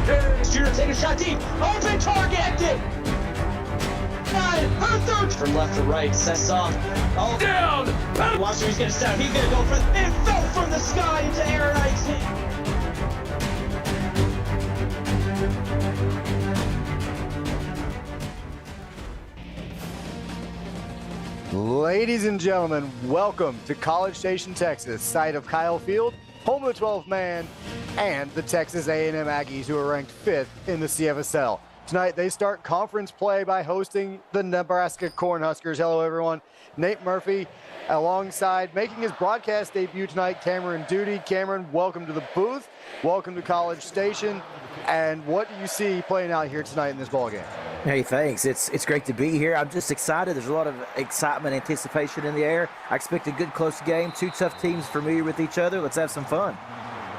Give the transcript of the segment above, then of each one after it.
Shooter take a shot deep. Open target. Her third from left to right. Sets off. Oh, down. Watch who he's gonna step. He's gonna go for it. It fell from the sky into Aaron Icing. Ladies and gentlemen, welcome to College Station, Texas, site of Kyle Field, home of the 12th man, and the Texas A&M Aggies, who are ranked 5th in the CFSL. Tonight, they start conference play by hosting the Nebraska Cornhuskers. Hello, everyone. Nate Murphy, alongside making his broadcast debut tonight, Cameron Duty. Cameron, welcome to the booth. Welcome to College Station. And what do you see playing out here tonight in this ballgame? Hey, thanks. It's great to be here. I'm just excited. There's a lot of excitement, anticipation in the air. I expect a good, close game. Two tough teams familiar with each other. Let's have some fun.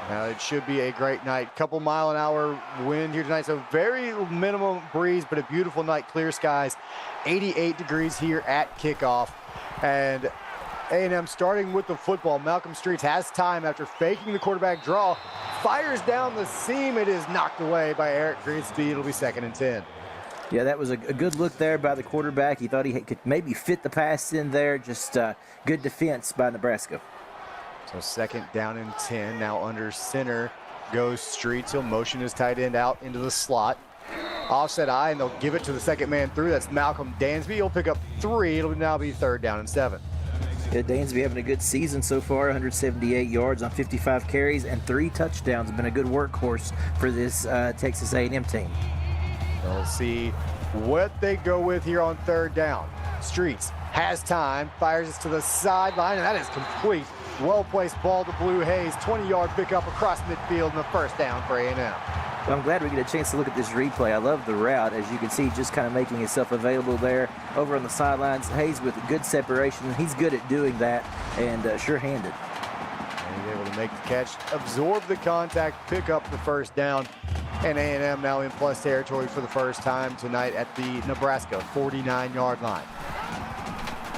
It should be a great night. Couple mile-an-hour wind here tonight, so very minimum breeze, but a beautiful night, clear skies. 88 degrees here at kickoff. And A&M starting with the football. Malcolm Streets has time after faking the quarterback draw. Fires down the seam. It is knocked away by Eric Greenspeed. It'll be 2nd and 10. Yeah, that was a good look there by the quarterback. He thought he could maybe fit the pass in there. Just good defense by Nebraska. So 2nd down and 10. Now under center goes Streets. He'll motion his tight end out into the slot. Offset eye, and they'll give it to the second man through. That's Malcolm Dansby. He'll pick up 3. It'll now be 3rd down and 7. Yeah, Dansby having a good season so far, 178 yards on 55 carries and 3 touchdowns. Been a good workhorse for this Texas A&M team. We'll see what they go with here on 3rd down. Streets has time, fires it to the sideline, and that is complete. Well-placed ball to Blue Hayes, 20-yard pickup across midfield and the 1st down for A&M. Well, I'm glad we get a chance to look at this replay. I love the route. As you can see, just kind of making himself available there over on the sidelines. Hayes with good separation. He's good at doing that and sure-handed. And he's able to make the catch, absorb the contact, pick up the 1st down. And A&M now in plus territory for the first time tonight at the Nebraska 49-yard line.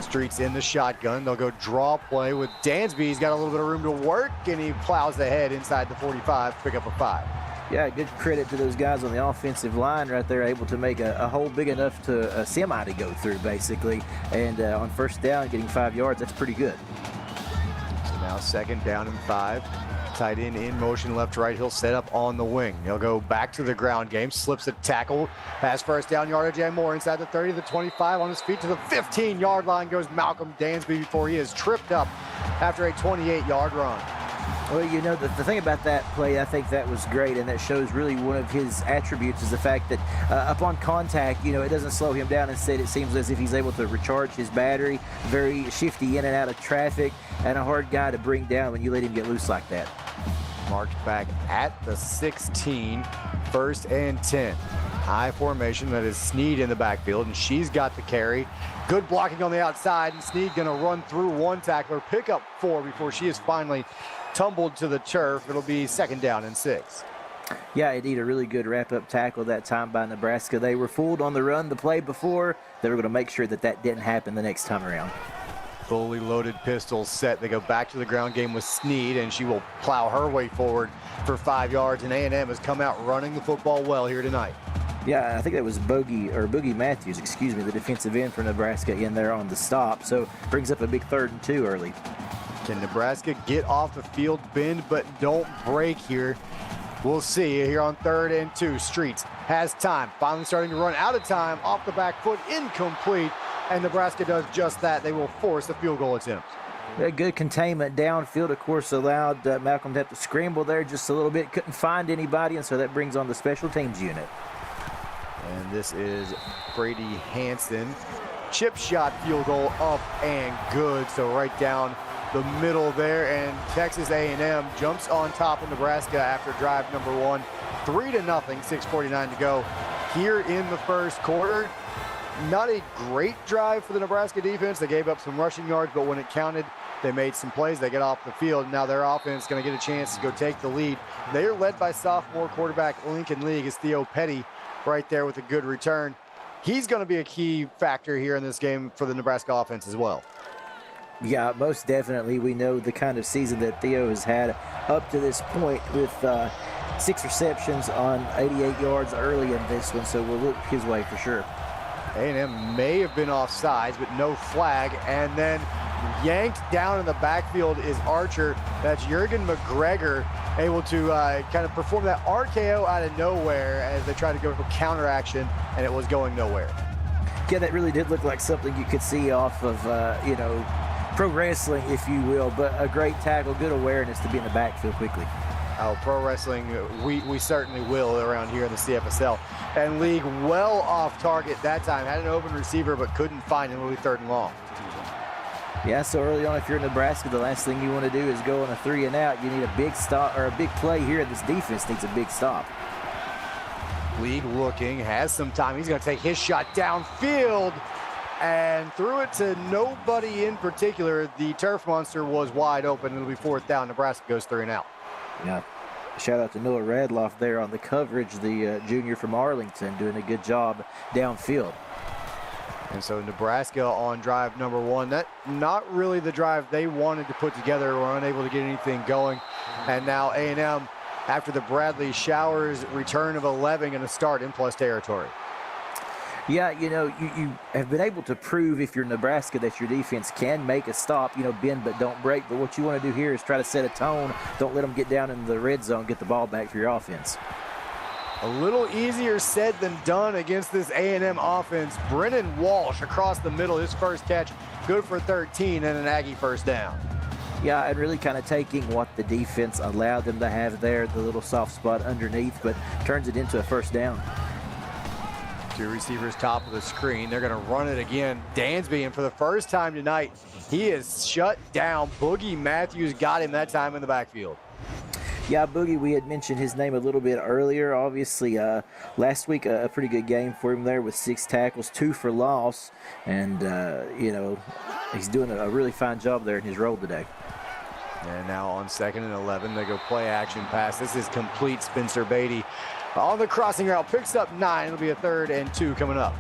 Streets in the shotgun. They'll go draw play with Dansby. He's got a little bit of room to work, and he plows ahead inside the 45, pick up a 5. Yeah, good credit to those guys on the offensive line right there, able to make a hole big enough to a semi to go through, basically. And on 1st down, getting 5 yards, that's pretty good. So now 2nd down and 5. Tight end in motion, left to right. He'll set up on the wing. He'll go back to the ground game, slips a tackle, has 1st down yardage and more inside the 30 to the 25. On his feet to the 15-yard line goes Malcolm Dansby before he is tripped up after a 28-yard run. Well, you know, the thing about that play, I think that was great, and that shows really one of his attributes is the fact that upon contact, you know, it doesn't slow him down. Instead, it seems as if he's able to recharge his battery, very shifty in and out of traffic, and a hard guy to bring down when you let him get loose like that. Marked back at the 16, 1st and 10. High formation, that is Sneed in the backfield, and she's got the carry. Good blocking on the outside, and Sneed gonna run through one tackler, pick up 4 before she is finally tumbled to the turf. It'll be 2nd down and 6. Yeah, indeed, a really good wrap-up tackle that time by Nebraska. They were fooled on the run the play before. They were going to make sure that that didn't happen the next time around. Fully loaded pistol set. They go back to the ground game with Sneed, and she will plow her way forward for 5 yards, and A&M has come out running the football well here tonight. Yeah, I think that was Boogie Matthews, the defensive end for Nebraska in there on the stop. So brings up a big 3rd and 2 early. Can Nebraska get off the field, bend, but don't break here? We'll see here on 3rd and 2. Streets has time, finally starting to run out of time, off the back foot, incomplete, and Nebraska does just that. They will force a field goal attempt. A good containment downfield, of course, allowed Malcolm to have to scramble there just a little bit, couldn't find anybody, and so that brings on the special teams unit. And this is Brady Hansen. Chip shot field goal up and good, so right down the middle there, and Texas A&M jumps on top of Nebraska after drive number 1, 3-0, 6:49 to go here in the 1st quarter. Not a great drive for the Nebraska defense. They gave up some rushing yards, but when it counted, they made some plays. They get off the field. Now their offense is going to get a chance to go take the lead. They are led by sophomore quarterback Lincoln League. Is Theo Petty right there with a good return. He's going to be a key factor here in this game for the Nebraska offense as well. Yeah, most definitely. We know the kind of season that Theo has had up to this point with 6 receptions on 88 yards early in this one, so we'll look his way for sure. A&M may have been offsides, but no flag. And then yanked down in the backfield is Archer. That's Jurgen McGregor, able to kind of perform that RKO out of nowhere as they tried to go for counter action, and it was going nowhere. Yeah, that really did look like something you could see off of, pro wrestling, if you will, but a great tackle, good awareness to be in the backfield quickly. Oh, pro wrestling, we certainly will around here in the CFSL. And League well off target that time. Had an open receiver, but couldn't find him. It'll be 3rd and long. Yeah, so early on, if you're in Nebraska, the last thing you want to do is go on a 3 and out. You need a big stop or a big play here. This defense needs a big stop. League looking, has some time. He's going to take his shot downfield and threw it to nobody in particular. The turf monster was wide open. It'll be 4th down. Nebraska goes 3 and out. Yeah. Shout out to Noah Radloff there on the coverage, the junior from Arlington, doing a good job downfield. And so Nebraska on drive number 1. That not really the drive they wanted to put together. Were unable to get anything going. And now A&M, after the Bradley Showers return of 11, going to start in plus territory. Yeah, you have been able to prove, if you're Nebraska, that your defense can make a stop, bend but don't break. But what you want to do here is try to set a tone. Don't let them get down in the red zone, get the ball back for your offense. A little easier said than done against this A&M offense. Brennan Walsh across the middle, his first catch, good for 13 and an Aggie 1st down. Yeah, and really kind of taking what the defense allowed them to have there, the little soft spot underneath, but turns it into a 1st down. 2 receivers top of the screen. They're going to run it again. Dansby, and for the first time tonight, he is shut down. Boogie Matthews got him that time in the backfield. Yeah, Boogie, we had mentioned his name a little bit earlier. Obviously, last week, a pretty good game for him there with 6 tackles, 2 for loss. And, he's doing a really fine job there in his role today. And now on 2nd and 11, they go play action pass. This is complete. Spencer Beatty on the crossing route, picks up 9. It'll be a 3rd and 2 coming up.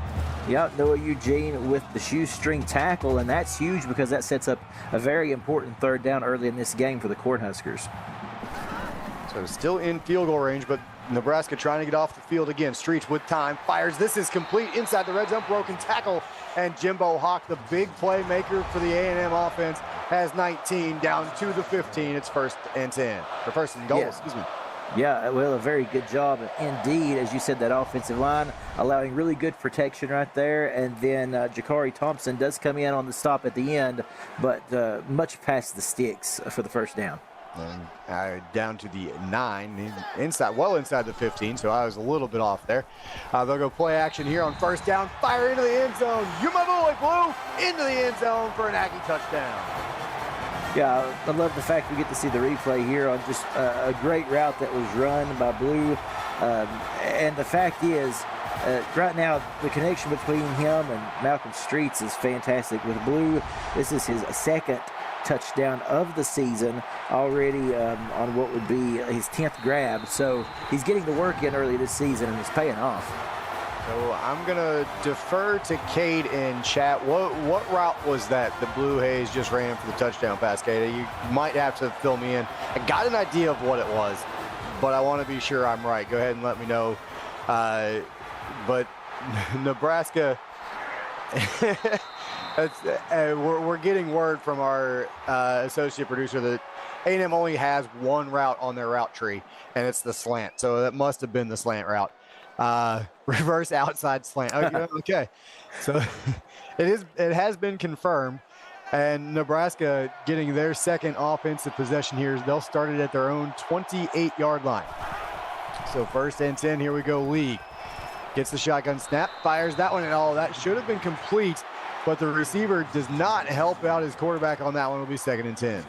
Yeah, Noah Eugene with the shoestring tackle, and that's huge because that sets up a very important 3rd down early in this game for the Cornhuskers. So still in field goal range, but Nebraska trying to get off the field again. Streets with time, fires. This is complete inside the red zone, broken tackle, and Jimbo Hawk, the big playmaker for the A&M offense, has 19 down to the 15. It's 1st and 10, or 1st and goal, excuse me. Yeah, well, a very good job indeed, as you said, that offensive line allowing really good protection right there. And then Jakari Thompson does come in on the stop at the end, but much past the sticks for the 1st down. And down to the 9, inside, well inside the 15, so I was a little bit off there. They'll go play action here on 1st down, fire into the end zone. You my boy, Blue, into the end zone for an Aggie touchdown. Yeah, I love the fact we get to see the replay here on just a great route that was run by Blue. And the fact is, right now, the connection between him and Malcolm Streets is fantastic. With Blue, this is his 2nd touchdown of the season already on what would be his 10th grab. So he's getting the work in early this season, and it's paying off. So I'm going to defer to Cade in chat. What route was that Blue Hayes just ran for the touchdown pass, Cade? You might have to fill me in. I got an idea of what it was, but I want to be sure I'm right. Go ahead and let me know. But Nebraska, we're getting word from our associate producer that A&M only has 1 route on their route tree, and it's the slant. So that must have been the slant route. Reverse outside slant. Okay. So it has been confirmed, and Nebraska getting their 2nd offensive possession here. They'll start it at their own 28-yard line. So 1st and 10, here we go. League gets the shotgun snap, fires that one, and that should have been complete, but the receiver does not help out his quarterback on that one. It'll be 2nd and 10.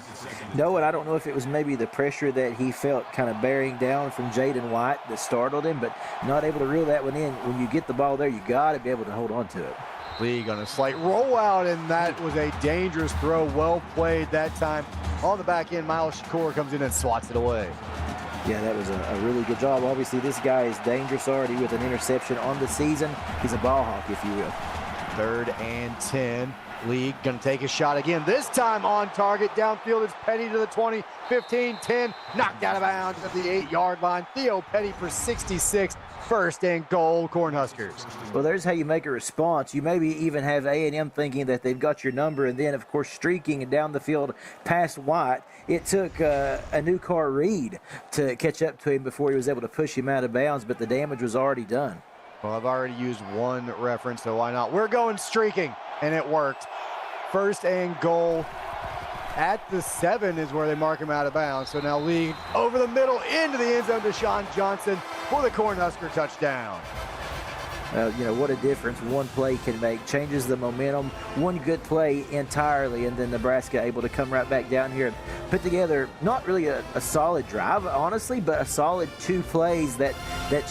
No, and I don't know if it was maybe the pressure that he felt kind of bearing down from Jaden White that startled him, but not able to reel that one in. When you get the ball there, you got to be able to hold on to it. League on a slight rollout, and that was a dangerous throw. Well played that time. On the back end, Miles Shakur comes in and swats it away. Yeah, that was a really good job. Obviously, this guy is dangerous already with an interception on the season. He's a ball hawk, if you will. 3rd and 10. Lee gonna take a shot again. This time on target. Downfield is Petty to the 20, 15, 10. Knocked out of bounds at the 8-yard line. Theo Petty for 66. First and goal, Cornhuskers. Well, there's how you make a response. You maybe even have A&M thinking that they've got your number, and then, of course, streaking down the field past White. It took a new car Reed to catch up to him before he was able to push him out of bounds, but the damage was already done. Well, I've already used one reference, so why not? We're going streaking, and it worked. First and goal at the 7 is where they mark him out of bounds. So now Lee over the middle into the end zone to Sean Johnson for the Cornhusker touchdown. What a difference one play can make. Changes the momentum. One good play entirely, and then Nebraska able to come right back down here and put together not really a solid drive, honestly, but a solid 2 plays that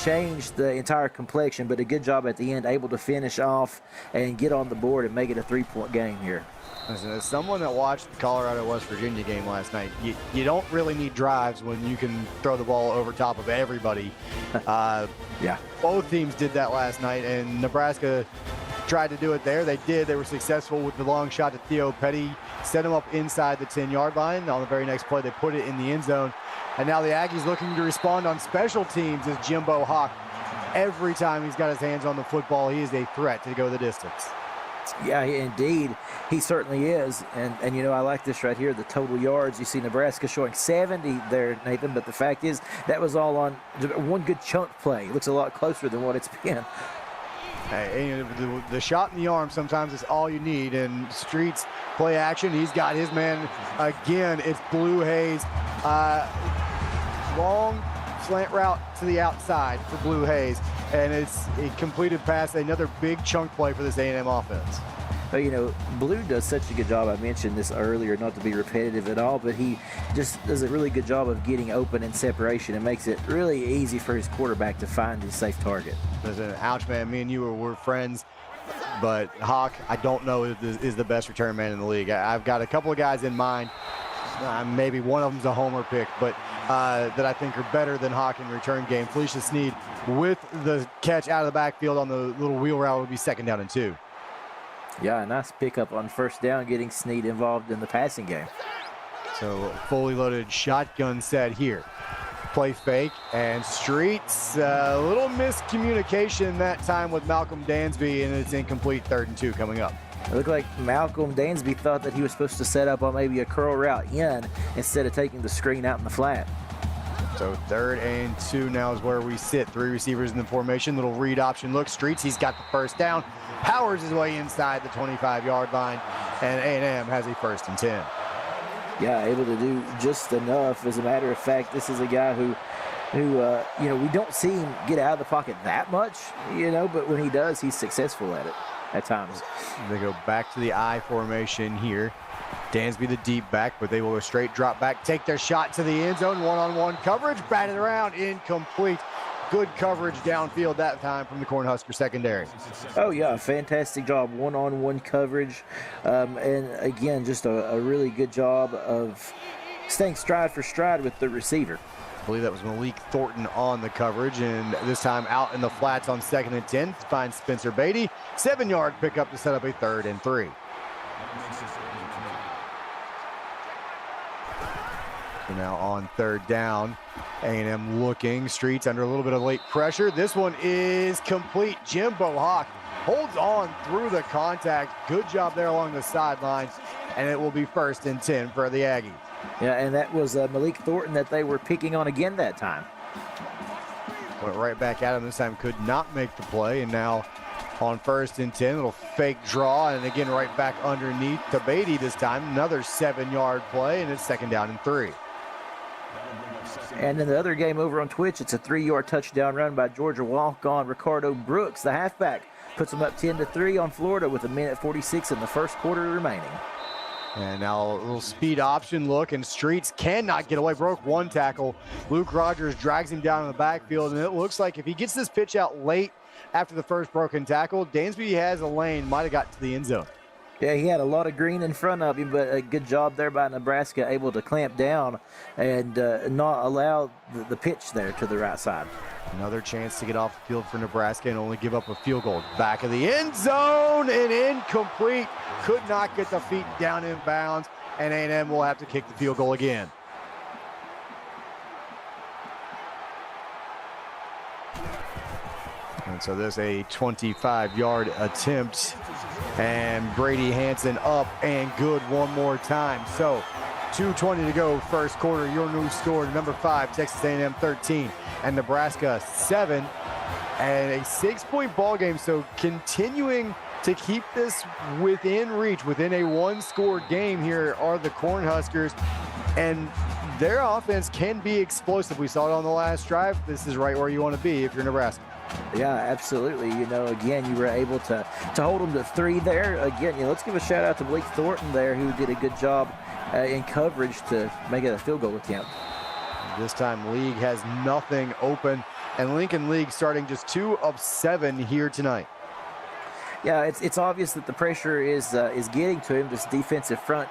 changed the entire complexion, but a good job at the end, able to finish off and get on the board and make it a 3-point game here. As someone that watched the Colorado-West Virginia game last night, you don't really need drives when you can throw the ball over top of everybody. Yeah. Both teams did that last night, and Nebraska tried to do it there. They did. They were successful with the long shot to Theo Petty, set him up inside the 10-yard line. On the very next play, they put it in the end zone. And now the Aggies looking to respond on special teams as Jimbo Hawk. Every time he's got his hands on the football, he is a threat to go the distance. Yeah, indeed, he certainly is. And I like this right here, the total yards. You see Nebraska showing 70 there, Nathan, but the fact is that was all on one good chunk play. It looks a lot closer than what it's been. Hey, the shot in the arm sometimes is all you need. And Streets play action. He's got his man again. It's Blue Hayes. Long slant route to the outside for Blue Hayes. And it's a completed pass, another big chunk play for this A&M offense. But, Blue does such a good job. I mentioned this earlier, not to be repetitive at all, but he just does a really good job of getting open in separation and makes it really easy for his quarterback to find his safe target. Listen, ouch, man, me and you were friends, but Hawk, I don't know if this is the best return man in the league. I've got a couple of guys in mind. Maybe one of them's a homer pick, but that I think are better than Hawk in return game. Felicia Sneed with the catch out of the backfield on the little wheel route would be 2nd down and 2. Yeah, a nice pickup on 1st down, getting Sneed involved in the passing game. So fully loaded shotgun set here. Play fake, and Streets, a little miscommunication that time with Malcolm Dansby, and it's incomplete 3rd and 2 coming up. It looked like Malcolm Dansby thought that he was supposed to set up on maybe a curl route in instead of taking the screen out in the flat. So 3rd and 2 now is where we sit. 3 receivers in the formation. Little read option look. Streets, he's got the 1st down. Powers his way inside the 25-yard line, and A&M has a 1st and 10. Yeah, able to do just enough. As a matter of fact, this is a guy who we don't see him get out of the pocket that much, but when he does, he's successful at it at times. They go back to the I formation here. Dansby the deep back, but they will go straight drop back, take their shot to the end zone. One-on-one coverage, batted around, incomplete. Good coverage downfield that time from the Cornhusker secondary. Oh, yeah, fantastic job. One-on-one coverage. And, again, just a really good job of staying stride for stride with the receiver. I believe that was Malik Thornton on the coverage, and this time out in the flats on 2nd and 10 to find Spencer Beatty. 7-yard pickup to set up a 3rd and 3. So now on 3rd down, A&M looking. Streets under a little bit of late pressure. This one is complete. Jimbo Hawk holds on through the contact. Good job there along the sideline, and it will be 1st and 10 for the Aggies. Yeah, and that was Malik Thornton that they were picking on again that time. Went right back at him this time, could not make the play, and now on 1st and 10, little fake draw, and again right back underneath to Beatty this time. Another 7-yard play, and it's 2nd down and 3. And in the other game over on Twitch, it's a 3-yard touchdown run by Georgia walk-on Ricardo Brooks, the halfback. Puts them up 10-3 on Florida with 1:46 in the 1st quarter remaining. And now a little speed option look, and Streets cannot get away. Broke one tackle. Luke Rogers drags him down in the backfield, and it looks like if he gets this pitch out late after the first broken tackle, Dansby has a lane, might have got to the end zone. Yeah, he had a lot of green in front of him, but a good job there by Nebraska, able to clamp down and not allow the pitch there to the right side. Another chance to get off the field for Nebraska and only give up a field goal. Back of the end zone and incomplete. Could not get the feet down in bounds, and A&M will have to kick the field goal again. And so this a 25-yard attempt, and Brady Hansen up and good one more time. So 2:20 to go, first quarter. Your new score, number 5, Texas A&M 13, and Nebraska 7, and a 6-point ball game. So continuing to keep this within reach, within a 1-score game here are the Cornhuskers, and their offense can be explosive. We saw it on the last drive. This is right where you want to be if you're Nebraska. Yeah, absolutely. Again, you were able to hold them to 3 there. Again, let's give a shout out to Blake Thornton there, who did a good job in coverage to make it a field goal attempt. This time League has nothing open, and Lincoln League starting just 2 of 7 here tonight. Yeah, it's obvious that the pressure is getting to him. This defensive front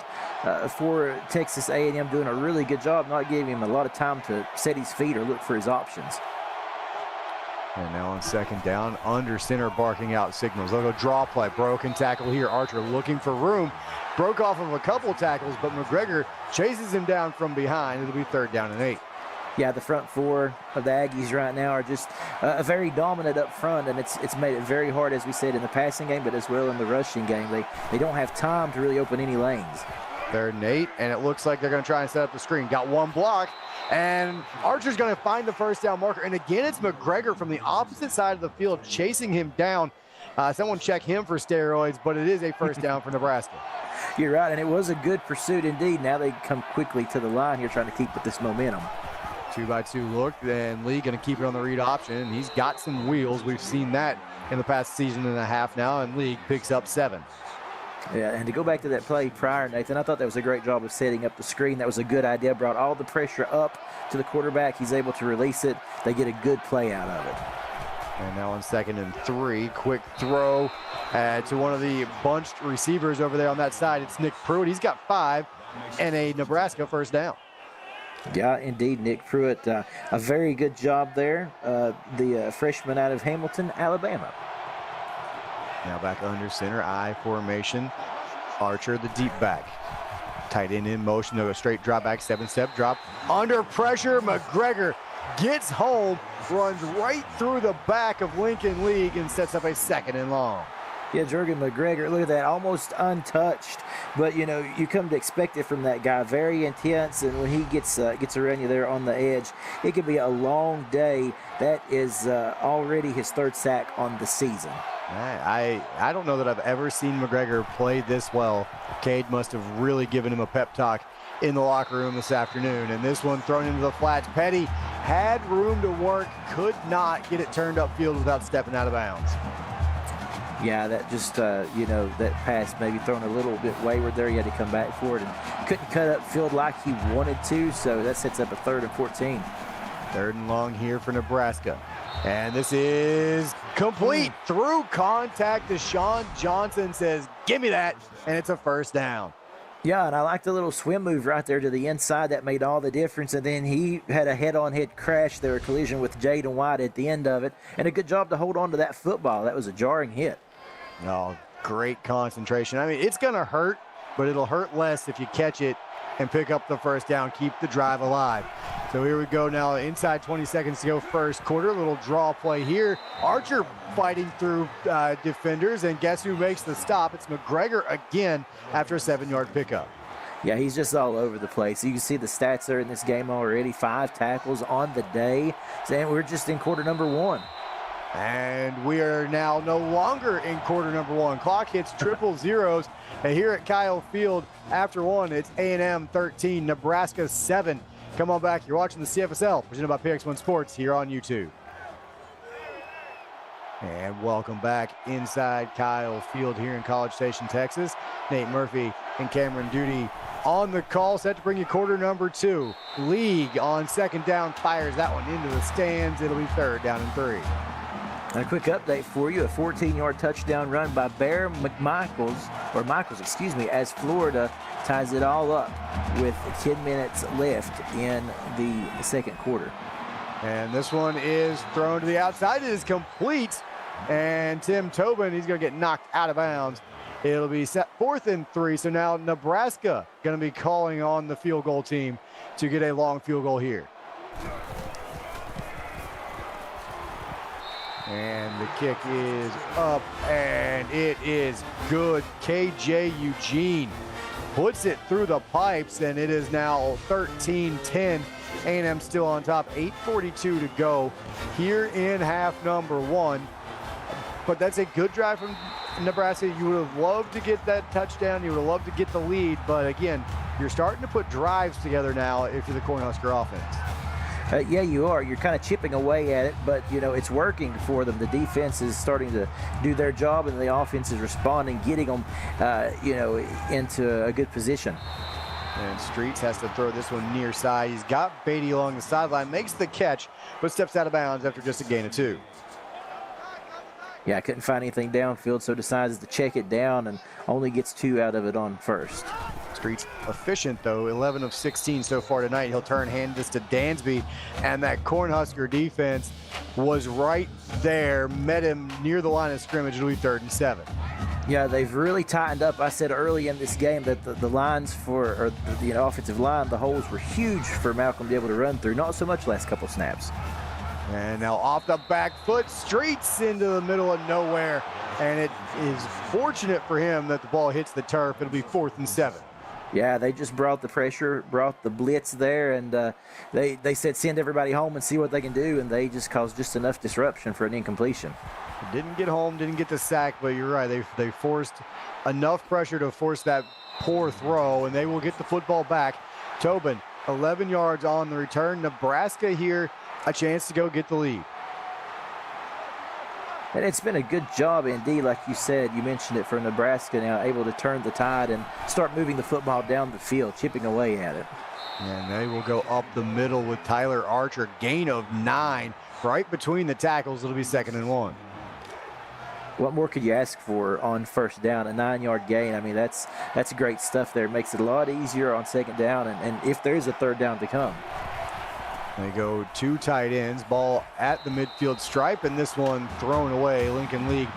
for Texas A&M doing a really good job, not giving him a lot of time to set his feet or look for his options. And now on second down, under center barking out signals. They'll go draw play, broken tackle here. Archer looking for room. Broke off of a couple of tackles, but McGregor chases him down from behind. It'll be 3rd down and 8. Yeah, the front 4 of the Aggies right now are just very dominant up front, and it's made it very hard, as we said, in the passing game, but as well in the rushing game. They don't have time to really open any lanes. 3rd and 8, and it looks like they're going to try and set up the screen. Got one block, and Archer's going to find the first down marker. And again, it's McGregor from the opposite side of the field chasing him down. Someone check him for steroids, but it is a first down for Nebraska. You're right, and it was a good pursuit indeed. Now they come quickly to the line here, trying to keep with this momentum. 2-by-2 look, and Lee going to keep it on the read option, and he's got some wheels. We've seen that in the past season and a half now, and Lee picks up 7. Yeah, and to go back to that play prior, Nathan, I thought that was a great job of setting up the screen. That was a good idea. Brought all the pressure up to the quarterback. He's able to release it. They get a good play out of it. And now on 2nd and 3, quick throw to one of the bunched receivers over there on that side. It's Nick Pruitt. He's got 5 and a Nebraska first down. Yeah, indeed, Nick Pruitt. A very good job there. The freshman out of Hamilton, Alabama. Now back under center, I formation. Archer, the deep back. Tight end in motion. They'll go straight drop back, 7-step drop. Under pressure, McGregor gets home, runs right through the back of Lincoln League and sets up a 2nd and long. Yeah, Jurgen McGregor, look at that, almost untouched. But, you come to expect it from that guy. Very intense, and when he gets around you there on the edge, it could be a long day. That is already his 3rd sack on the season. I don't know that I've ever seen McGregor play this well. Cade must have really given him a pep talk in the locker room this afternoon. And this one thrown into the flats. Petty had room to work, could not get it turned upfield without stepping out of bounds. Yeah, that just, that pass maybe thrown a little bit wayward there. He had to come back for it and couldn't cut upfield like he wanted to. So that sets up a 3rd and 14. 3rd and long here for Nebraska. And this is complete through contact. Deshaun Johnson says, give me that. And it's a first down. Yeah, and I like the little swim move right there to the inside. That made all the difference. And then he had a head-on-head crash there, a collision with Jaden White at the end of it. And a good job to hold on to that football. That was a jarring hit. Oh, great concentration. I mean, it's going to hurt, but it'll hurt less if you catch it and pick up the first down, keep the drive alive. So here we go now, inside 20 seconds to go first quarter. Little draw play here. Archer fighting through defenders, and guess who makes the stop? It's McGregor again after a 7-yard pickup. Yeah, he's just all over the place. You can see the stats there in this game already. 5 tackles on the day. And we're just in quarter number 1. And we are now no longer in quarter number 1. Clock hits triple zeros. And here at Kyle Field, after 1, it's A&M 13, Nebraska 7. Come on back. You're watching the CFSL, presented by PX1 Sports here on YouTube. And welcome back inside Kyle Field here in College Station, Texas. Nate Murphy and Cameron Duty on the call, set to bring you quarter number 2. League on 2nd down fires that one into the stands. It'll be 3rd down and 3. And a quick update for you, a 14-yard touchdown run by Bear Michaels, as Florida ties it all up with 10 minutes left in the 2nd quarter. And this one is thrown to the outside. It is complete. And Tim Tobin, he's going to get knocked out of bounds. It'll be set 4th and 3. So now Nebraska going to be calling on the field goal team to get a long field goal here. And the kick is up, and it is good. KJ Eugene puts it through the pipes, and it is now 13-10. A&M still on top, 8:42 to go here in half number 1. But that's a good drive from Nebraska. You would have loved to get that touchdown. You would have loved to get the lead. But again, you're starting to put drives together now if you're the Cornhusker offense. Yeah, you are. You're kind of chipping away at it, but, you know, it's working for them. The defense is starting to do their job, and the offense is responding, getting them, you know, into a good position. And Streets has to throw this one near side. He's got Beatty along the sideline, makes the catch, but steps out of bounds after just a gain of 2. Yeah, couldn't find anything downfield, so decides to check it down and only gets 2 out of it on first. Streets efficient, though, 11 of 16 so far tonight. He'll hand this to Dansby, and that Cornhusker defense was right there, met him near the line of scrimmage. It'll be 3rd and 7. Yeah, they've really tightened up. I said early in this game that the lines or the offensive line, the holes were huge for Malcolm to be able to run through. Not so much last couple snaps. And now off the back foot, Streets into the middle of nowhere, and it is fortunate for him that the ball hits the turf. It'll be 4th and 7. Yeah, they just brought the pressure, brought the blitz there, and they said send everybody home and see what they can do, and they just caused just enough disruption for an incompletion. Didn't get home, didn't get the sack, but you're right. They forced enough pressure to force that poor throw, and they will get the football back. Tobin, 11 yards on the return. Nebraska here, a chance to go get the lead. And it's been a good job, indeed, like you said. You mentioned it for Nebraska now, able to turn the tide and start moving the football down the field, chipping away at it. And they will go up the middle with Tyler Archer, gain of 9. Right between the tackles, it'll be 2nd and 1. What more could you ask for on first down? A 9-yard gain. I mean, that's great stuff there. It makes it a lot easier on 2nd down, and if there is a 3rd down to come. They go 2 tight ends, ball at the midfield stripe, and this one thrown away. Lincoln League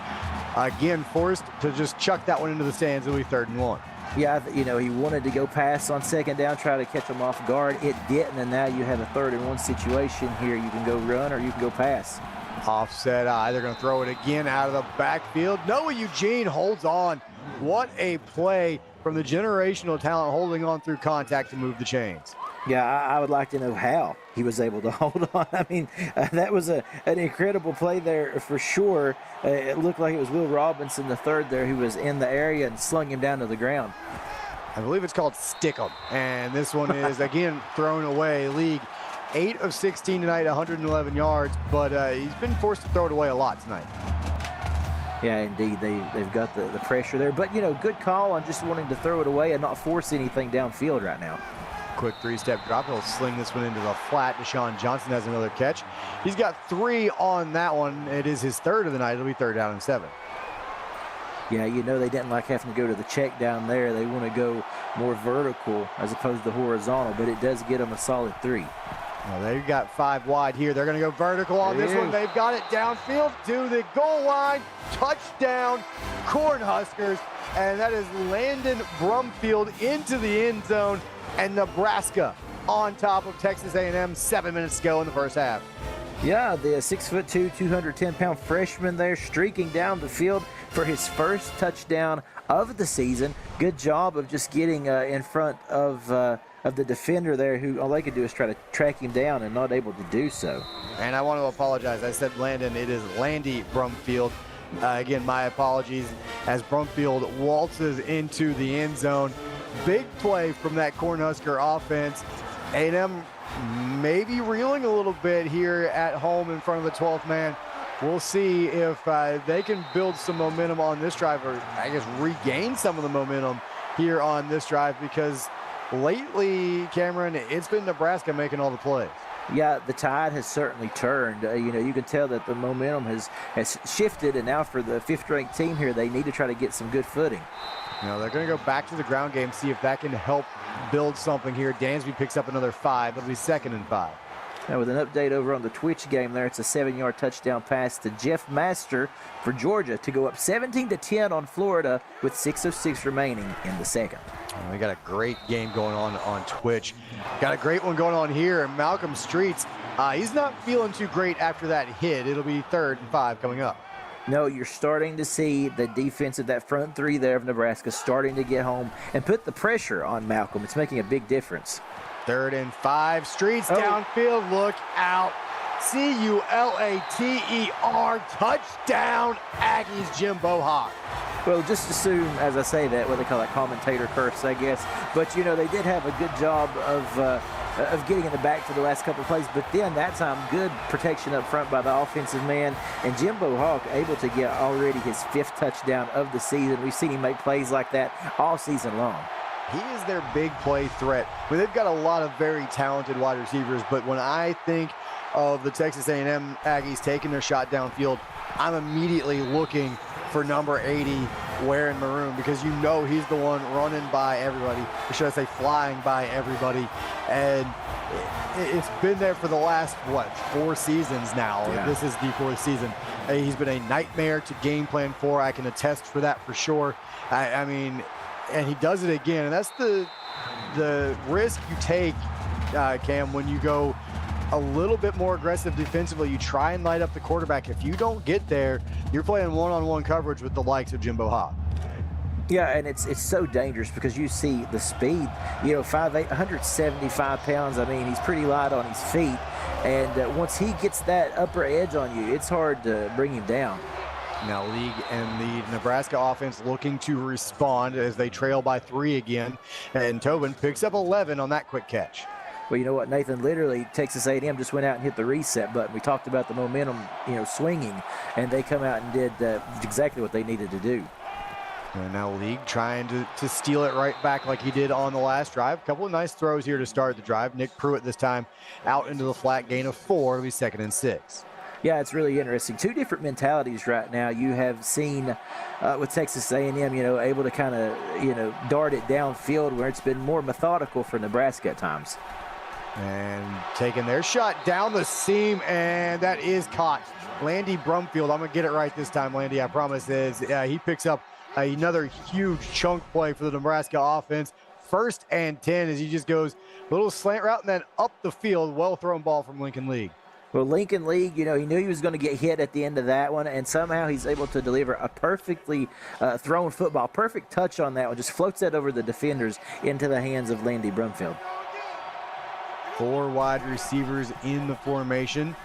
again forced to just chuck that one into the stands. It'll be 3rd and 1. Yeah, you know, he wanted to go pass on 2nd down, try to catch them off guard. It didn't, and now you have a 3rd and 1 situation here. You can go run or you can go pass. Offset eye. They're going to throw it again out of the backfield. Noah Eugene holds on. What a play from the generational talent, holding on through contact to move the chains. Yeah, I would like to know how he was able to hold on. I mean, that was an incredible play there for sure. It looked like it was Will Robinson, the 3rd there, who was in the area and slung him down to the ground. I believe it's called stick 'em. And this one is, again, thrown away. League 8 of 16 tonight, 111 yards, but he's been forced to throw it away a lot tonight. Yeah, indeed. They've got the pressure there. But, you know, good call on just wanting to throw it away and not force anything downfield right now. Quick 3-step drop. He'll sling this one into the flat. Deshaun Johnson has another catch. He's got 3 on that one. It is his 3rd of the night. It'll be 3rd down and 7. Yeah, you know they didn't like having to go to the check down there. They want to go more vertical as opposed to horizontal, but it does get them a solid 3. Well, they've got 5 wide here. They're going to go vertical on this one. They've got it downfield to the goal line. Touchdown, Cornhuskers. And that is Landon Brumfield into the end zone. And Nebraska on top of Texas A&M, 7 minutes to go in the first half. Yeah, the 6'2", 210-pound freshman there streaking down the field for his first touchdown of the season. Good job of just getting in front of the defender there, who all they could do is try to track him down and not able to do so. And I want to apologize. I said Landon. It is Landy Brumfield. Again, my apologies as Brumfield waltzes into the end zone. Big play from that Cornhusker offense. A&M maybe reeling a little bit here at home in front of the 12th man. We'll see if they can build some momentum on this drive, or I guess regain some of the momentum here on this drive, because lately, Cameron, it's been Nebraska making all the plays. Yeah, the tide has certainly turned. You know, you can tell that the momentum has shifted, and now for the 5th-ranked team here, they need to try to get some good footing. You know, they're going to go back to the ground game, see if that can help build something here. Dansby picks up another 5. It'll be 2nd and 5. Now with an update over on the Twitch game there, it's a 7-yard touchdown pass to Jeff Master for Georgia to go up 17-10 on Florida with 6:06 remaining in the second. We got a great game going on Twitch. Got a great one going on here. Malcolm Streets, he's not feeling too great after that hit. It'll be 3rd and 5 coming up. No, you're starting to see the defense of that front three there of Nebraska starting to get home and put the pressure on Malcolm. It's making a big difference. 3rd and 5, Streets downfield, look out. Culater, touchdown, Aggies, Jimbo Hawk. Well, just as soon as I say that, what they call that commentator curse, I guess. But, you know, they did have a good job of getting in the back for the last couple of plays. But then that time, good protection up front by the offensive man. And Jimbo Hawk able to get already his 5th touchdown of the season. We've seen him make plays like that all season long. He is their big play threat. Well, they've got a lot of very talented wide receivers, but when I think of the Texas A&M Aggies taking their shot downfield, I'm immediately looking for number 80 wearing maroon, because you know he's the one running by everybody, or should I say flying by everybody. And it's been there for the last, 4 seasons now. Yeah. This is the 4th season. He's been a nightmare to game plan for. I can attest for that for sure. I mean, and he does it again, and that's the risk you take, Cam, when you go a little bit more aggressive defensively. You try and light up the quarterback. If you don't get there, you're playing one-on-one coverage with the likes of Jimbo Hawk. Yeah, and it's so dangerous because you see the speed. You know, 5'8", 175 pounds. I mean, he's pretty light on his feet, and once he gets that upper edge on you, it's hard to bring him down. Now, League and the Nebraska offense looking to respond as they trail by 3 again, and Tobin picks up 11 on that quick catch. Well, you know what, Nathan, literally Texas A&M just went out and hit the reset button. We talked about the momentum, you know, swinging, and they come out and did exactly what they needed to do. And now League trying to steal it right back like he did on the last drive. A couple of nice throws here to start the drive. Nick Pruitt this time out into the flat, gain of 4. It'll be 2nd and 6. Yeah, it's really interesting. 2 different mentalities right now. You have seen with Texas A&M, you know, able to kind of, you know, dart it downfield, where it's been more methodical for Nebraska at times. And taking their shot down the seam, and that is caught. Landy Brumfield, I'm going to get it right this time, Landy, I promise, he picks up another huge chunk play for the Nebraska offense. 1st and 10 as he just goes a little slant route and then up the field. Well-thrown ball from Lincoln League. Well, Lincoln League, you know, he knew he was going to get hit at the end of that one, and somehow he's able to deliver a perfectly thrown football. Perfect touch on that one. Just floats that over the defenders into the hands of Landy Brumfield. 4 wide receivers in the formation.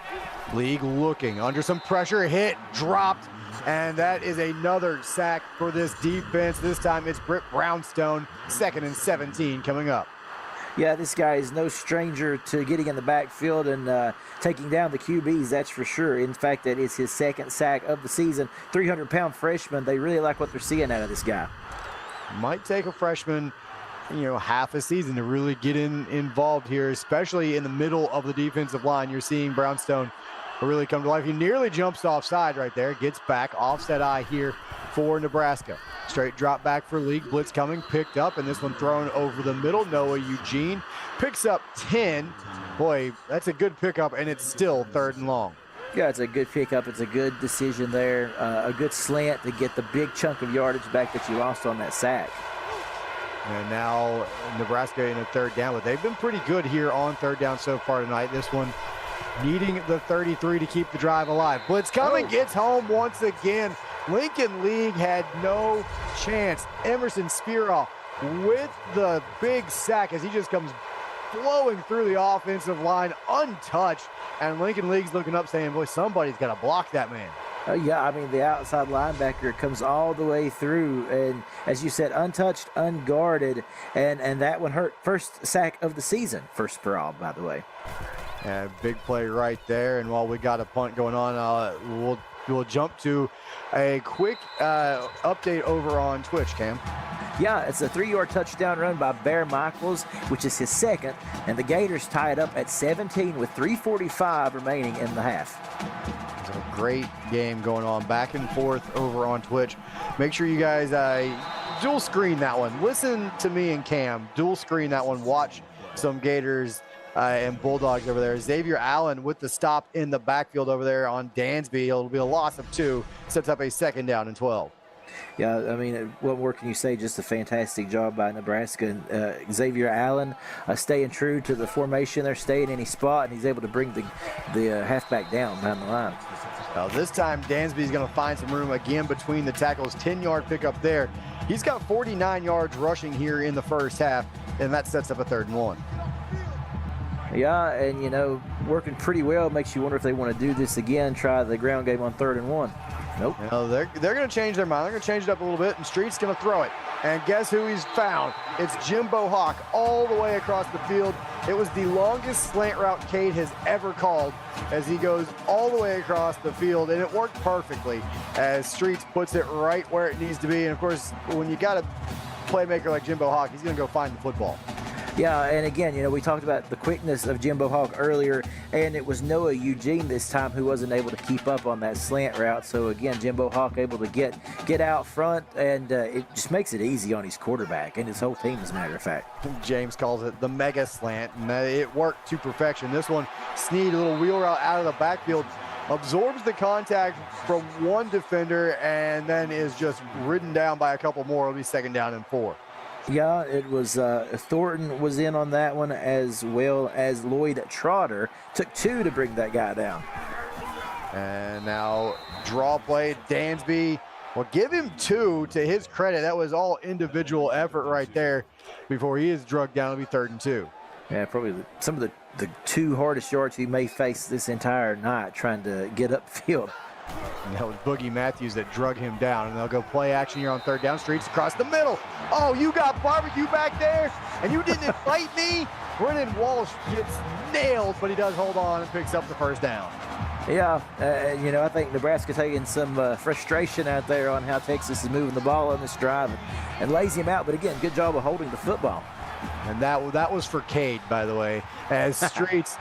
League looking under some pressure, hit, dropped, and that is another sack for this defense. This time it's Britt Brownstone, 2nd and 17 coming up. Yeah, this guy is no stranger to getting in the backfield and taking down the QBs, that's for sure. In fact, that is his 2nd sack of the season. 300-pound freshman. They really like what they're seeing out of this guy. Might take a freshman, you know, half a season to really get involved here, especially in the middle of the defensive line. You're seeing Brownstone really come to life. He nearly jumps offside right there, gets back, offset eye here for Nebraska. Straight drop back for League, blitz coming, picked up, and this one thrown over the middle. Noah Eugene picks up 10. Boy, that's a good pickup, and it's still 3rd and long. Yeah, it's a good pickup. It's a good decision there. A good slant to get the big chunk of yardage back that you lost on that sack. And now Nebraska in a 3rd down, but they've been pretty good here on 3rd down so far tonight. This one needing the 33 to keep the drive alive. Blitz coming, gets home once again. Lincoln League had no chance. Emerson Spearoff with the big sack as he just comes flowing through the offensive line untouched. And Lincoln League's looking up saying, boy, somebody's got to block that man. Yeah, I mean, the outside linebacker comes all the way through, and as you said, untouched, unguarded, and that one hurt. 1st sack of the season for Spearoff, by the way. Big play right there, and while we got a punt going on, we'll jump to a quick update over on Twitch, Cam. Yeah, it's a 3-yard touchdown run by Bear Michaels, which is his 2nd, and the Gators tie it up at 17 with 3:45 remaining in the half. It's a great game going on back and forth over on Twitch. Make sure you guys dual screen that one. Listen to me and Cam. Dual screen that one. Watch some Gators and Bulldogs over there. Xavier Allen with the stop in the backfield over there on Dansby. It'll be a loss of 2, sets up a 2nd down and 12. Yeah, I mean, what more can you say? Just a fantastic job by Nebraska. Xavier Allen staying true to the formation. They're staying in his spot, and he's able to bring the halfback down the line. Now this time, Dansby's going to find some room again between the tackles. 10-yard pickup there. He's got 49 yards rushing here in the first half, and that sets up a 3rd and 1. Yeah, and, you know, working pretty well. Makes you wonder if they want to do this again, try the ground game on 3rd and 1. Nope. You know, they're going to change their mind. They're going to change it up a little bit, and Street's going to throw it. And guess who he's found? It's Jimbo Hawk all the way across the field. It was the longest slant route Cade has ever called as he goes all the way across the field, and it worked perfectly as Streets puts it right where it needs to be. And, of course, when you got a playmaker like Jimbo Hawk, he's going to go find the football. Yeah, and again, you know, we talked about the quickness of Jimbo Hawk earlier, and it was Noah Eugene this time who wasn't able to keep up on that slant route. So again, Jimbo Hawk able to get out front, and it just makes it easy on his quarterback and his whole team, as a matter of fact. James calls it the mega slant, and it worked to perfection. This one, Sneed, a little wheel route out of the backfield, absorbs the contact from one defender, and then is just ridden down by a couple more. It'll be 2nd down and 4. Yeah, it was Thornton was in on that one, as well as Lloyd Trotter. Took 2 to bring that guy down. And now draw play, Dansby. Well, give him 2 to his credit. That was all individual effort right there before he is drugged down. It'll be 3rd and 2. Yeah, probably some of the 2 hardest yards he may face this entire night trying to get upfield. And that was Boogie Matthews that drug him down. And they'll go play action here on 3rd down. Streets across the middle. Oh, you got barbecue back there, and you didn't invite me? Brennan Walsh gets nailed, but he does hold on and picks up the 1st down. Yeah, you know, I think Nebraska taking some frustration out there on how Texas is moving the ball on this drive and lays him out. But again, good job of holding the football. And that was for Cade, by the way, as Streets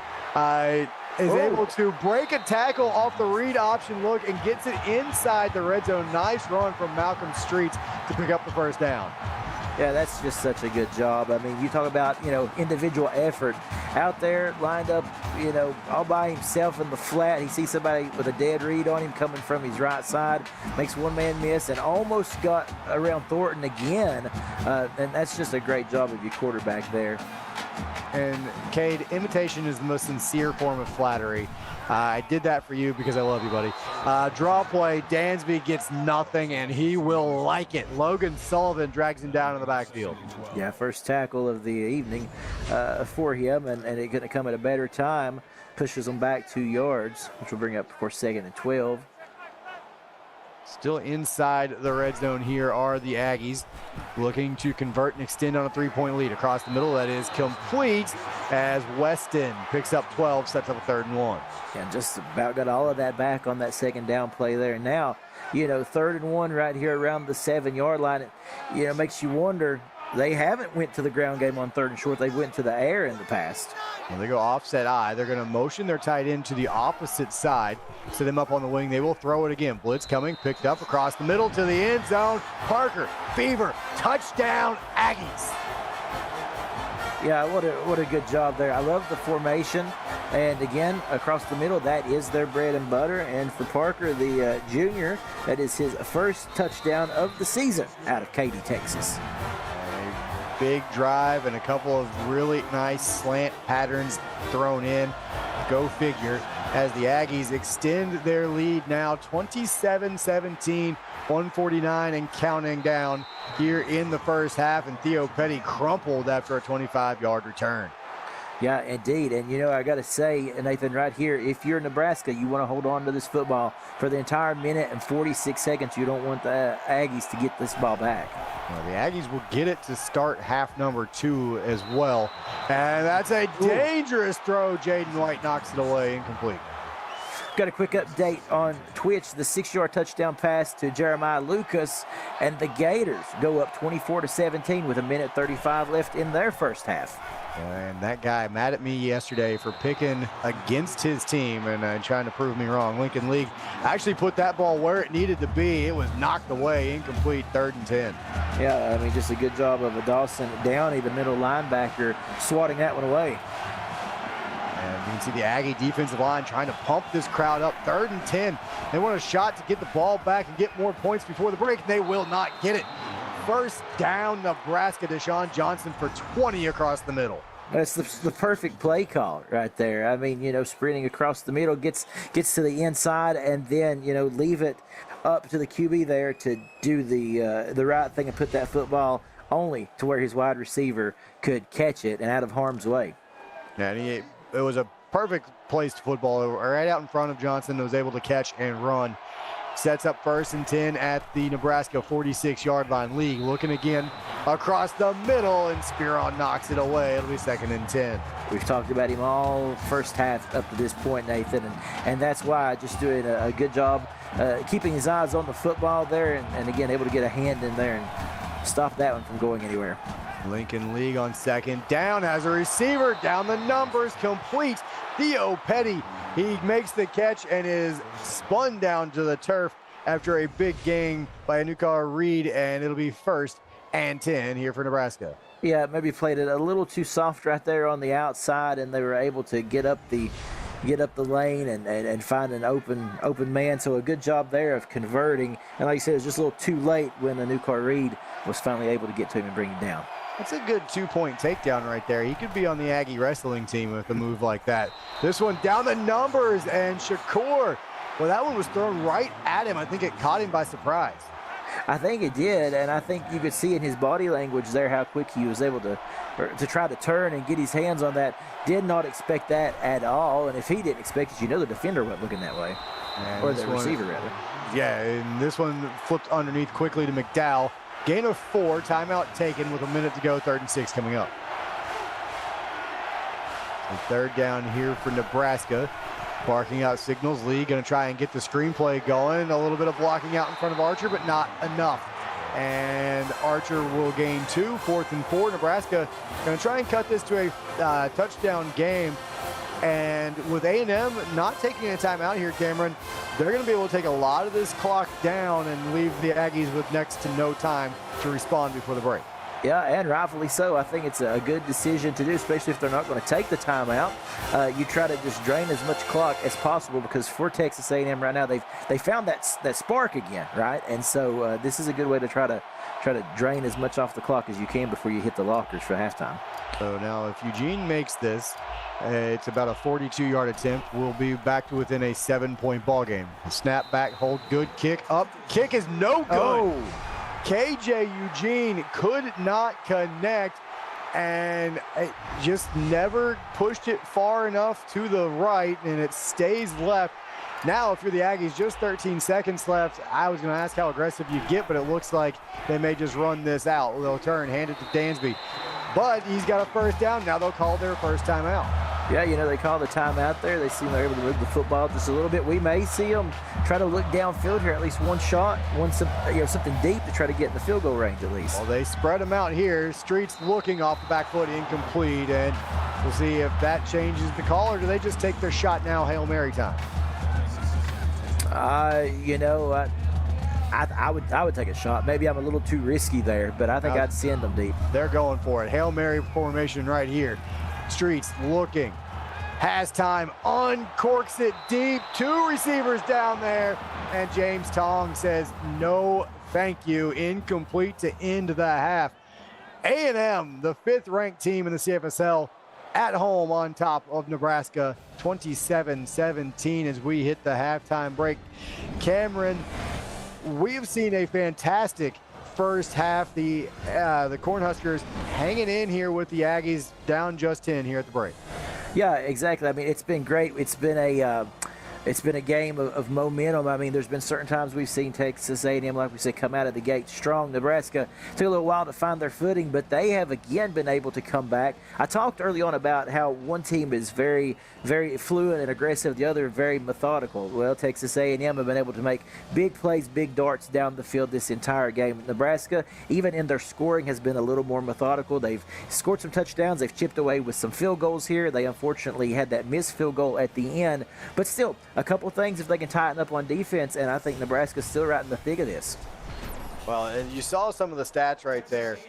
is able to break a tackle off the read option look and gets it inside the red zone. Nice run from Malcolm Streets to pick up the 1st down. Yeah, that's just such a good job. I mean, you talk about, you know, individual effort. Out there, lined up, you know, all by himself in the flat. He sees somebody with a dead read on him coming from his right side, makes one man miss, and almost got around Thornton again. And that's just a great job of your quarterback there. And Cade, imitation is the most sincere form of flattery. I did that for you because I love you, buddy. Draw play, Dansby gets nothing, and he will like it. Logan Sullivan drags him down in the backfield. Yeah, first tackle of the evening for him, and it couldn't come at a better time. Pushes him back 2 yards, which will bring up, of course, 2nd and 12. Still inside the red zone here are the Aggies, looking to convert and extend on a 3-point lead. Across the middle, that is complete as Weston picks up 12, sets up a 3rd and 1. And just about got all of that back on that 2nd down play there. Now, you know, 3rd and 1 right here around the 7-yard line. It, you know, makes you wonder. They haven't went to the ground game on 3rd and short. They went to the air in the past. Well, they go offset eye. They're going to motion their tight end to the opposite side. Set them up on the wing. They will throw it again. Blitz coming, picked up across the middle to the end zone. Parker, Fever, touchdown, Aggies. Yeah, what a good job there. I love the formation. And again, across the middle, that is their bread and butter. And for Parker, the junior, that is his first touchdown of the season out of Katy, Texas. Big drive and a couple of really nice slant patterns thrown in. Go figure, as the Aggies extend their lead now 27-17, 149 and counting down here in the first half, and Theo Petty crumpled after a 25-yard return. Yeah, indeed. And, you know, I got to say, Nathan, right here, if you're Nebraska, you want to hold on to this football for the entire minute and 46 seconds. You don't want the Aggies to get this ball back. Well, the Aggies will get it to start half number 2 as well. And that's a dangerous throw. Jaden White knocks it away, incomplete. Got a quick update on Twitch. The 6-yard touchdown pass to Jeremiah Lucas, and the Gators go up 24-17 with a minute 35 left in their first half. And that guy mad at me yesterday for picking against his team and trying to prove me wrong. Lincoln League actually put that ball where it needed to be. It was knocked away, incomplete, 3rd and 10. Yeah, I mean, just a good job of a Dawson Downey, the middle linebacker, swatting that one away. You can see the Aggie defensive line trying to pump this crowd up. 3rd and 10. They want a shot to get the ball back and get more points before the break. They will not get it. First down, Nebraska. Deshaun Johnson for 20 across the middle. That's the perfect play call right there. I mean, sprinting across the middle, gets to the inside, and then, leave it up to the QB there to do the right thing and put that football only to where his wide receiver could catch it and out of harm's way. Yeah, and it was a perfect placed football right out in front of Johnson that was able to catch and run. Sets up 1st and 10 at the Nebraska 46-yard line. League looking again across the middle, and Spearon knocks it away. It'll be 2nd and 10. We've talked about him all first half up to this point, Nathan, and that's why just doing a good job keeping his eyes on the football there, and again, able to get a hand in there and stop that one from going anywhere. Lincoln League on 2nd down as a receiver. Down the numbers, complete. Theo Petty, he makes the catch and is spun down to the turf after a big gain by Anukar Reed, and it'll be 1st and 10 here for Nebraska. Yeah, maybe played it a little too soft right there on the outside, and they were able to get up the lane and find an open man. So a good job there of converting. And like you said, it was just a little too late when Anukar Reed was finally able to get to him and bring him down. That's a good 2-point takedown right there. He could be on the Aggie wrestling team with a move like that. This one down the numbers, and Shakur, well, that one was thrown right at him. I think it caught him by surprise. I think it did, and I think you could see in his body language there how quick he was able to try to turn and get his hands on that. Did not expect that at all, and if he didn't expect it, the defender wasn't looking that way, or the receiver rather. Yeah, and this one flipped underneath quickly to McDowell. Gain of 4, timeout taken with a minute to go, 3rd and 6 coming up. And 3rd down here for Nebraska. Barking out signals. Lee going to try and get the screenplay going. A little bit of blocking out in front of Archer, but not enough. And Archer will gain 2, 4th and 4. Nebraska going to try and cut this to a touchdown game. And with A&M not taking a timeout here, Cameron, they're going to be able to take a lot of this clock down and leave the Aggies with next to no time to respond before the break. Yeah, and rightfully so. I think it's a good decision to do, especially if they're not going to take the timeout. You try to just drain as much clock as possible, because for Texas A&M right now, they found that spark again, right? And so this is a good way to try to drain as much off the clock as you can before you hit the lockers for halftime. So now if Eugene makes this, it's about a 42-yard attempt. We'll be back to within a 7-point ball game. Snap back, hold, good kick up. Kick is no good. Oh. KJ Eugene could not connect, and it just never pushed it far enough to the right, and it stays left. Now, if you're the Aggies, just 13 seconds left. I was going to ask how aggressive you get, but it looks like they may just run this out. They'll turn, hand it to Dansby. But he's got a 1st down. Now they'll call their first timeout. Yeah, they call the timeout there. They seem they're able to move the football just a little bit. We may see them try to look downfield here, at least one shot, something deep to try to get in the field goal range at least. Well, they spread them out here. Streets looking off the back foot, incomplete, and we'll see if that changes the call, or do they just take their shot now, Hail Mary time? I would take a shot. Maybe I'm a little too risky there, but I think I'd send them deep. They're going for it. Hail Mary formation right here. Streets looking, has time, uncorks it deep. 2 receivers down there, and James Tong says no thank you. Incomplete to end the half. A&M, the 5th-ranked team in the CFSL, at home on top of Nebraska, 27-17 as we hit the halftime break. Cameron, we have seen a fantastic first half. The Cornhuskers hanging in here with the Aggies, down just 10 here at the break. Yeah, exactly. I mean, it's been great. It's been a game of momentum. I mean, there's been certain times we've seen Texas A&M, like we said, come out of the gate strong. Nebraska took a little while to find their footing, but they have again been able to come back. I talked early on about how one team is very, very fluid and aggressive, the other very methodical. Well, Texas A&M have been able to make big plays, big darts down the field this entire game. Nebraska, even in their scoring, has been a little more methodical. They've scored some touchdowns. They've chipped away with some field goals here. They unfortunately had that missed field goal at the end, but still, a couple things if they can tighten up on defense, and I think Nebraska's still right in the thick of this. Well, and you saw some of the stats right there.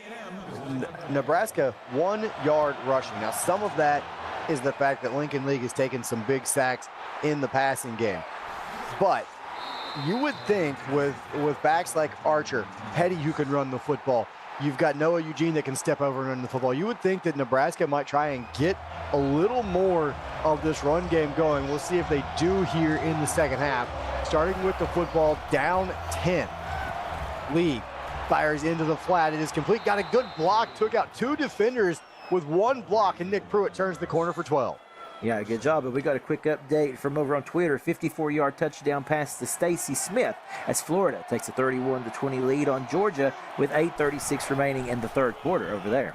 Nebraska, 1 yard rushing. Now, some of that is the fact that Lincoln League has taken some big sacks in the passing game. But you would think with backs like Archer, Petty who can run the football, you've got Noah Eugene that can step over and run the football. You would think that Nebraska might try and get a little more of this run game going. We'll see if they do here in the second half. Starting with the football, down 10. League fires into the flat. It is complete. Got a good block. Took out 2 defenders with 1 block, and Nick Pruitt turns the corner for 12. Yeah, good job. But we got a quick update from over on Twitter. 54-yard touchdown pass to Stacy Smith as Florida takes a 31-20 lead on Georgia with 8:36 remaining in the third quarter over there.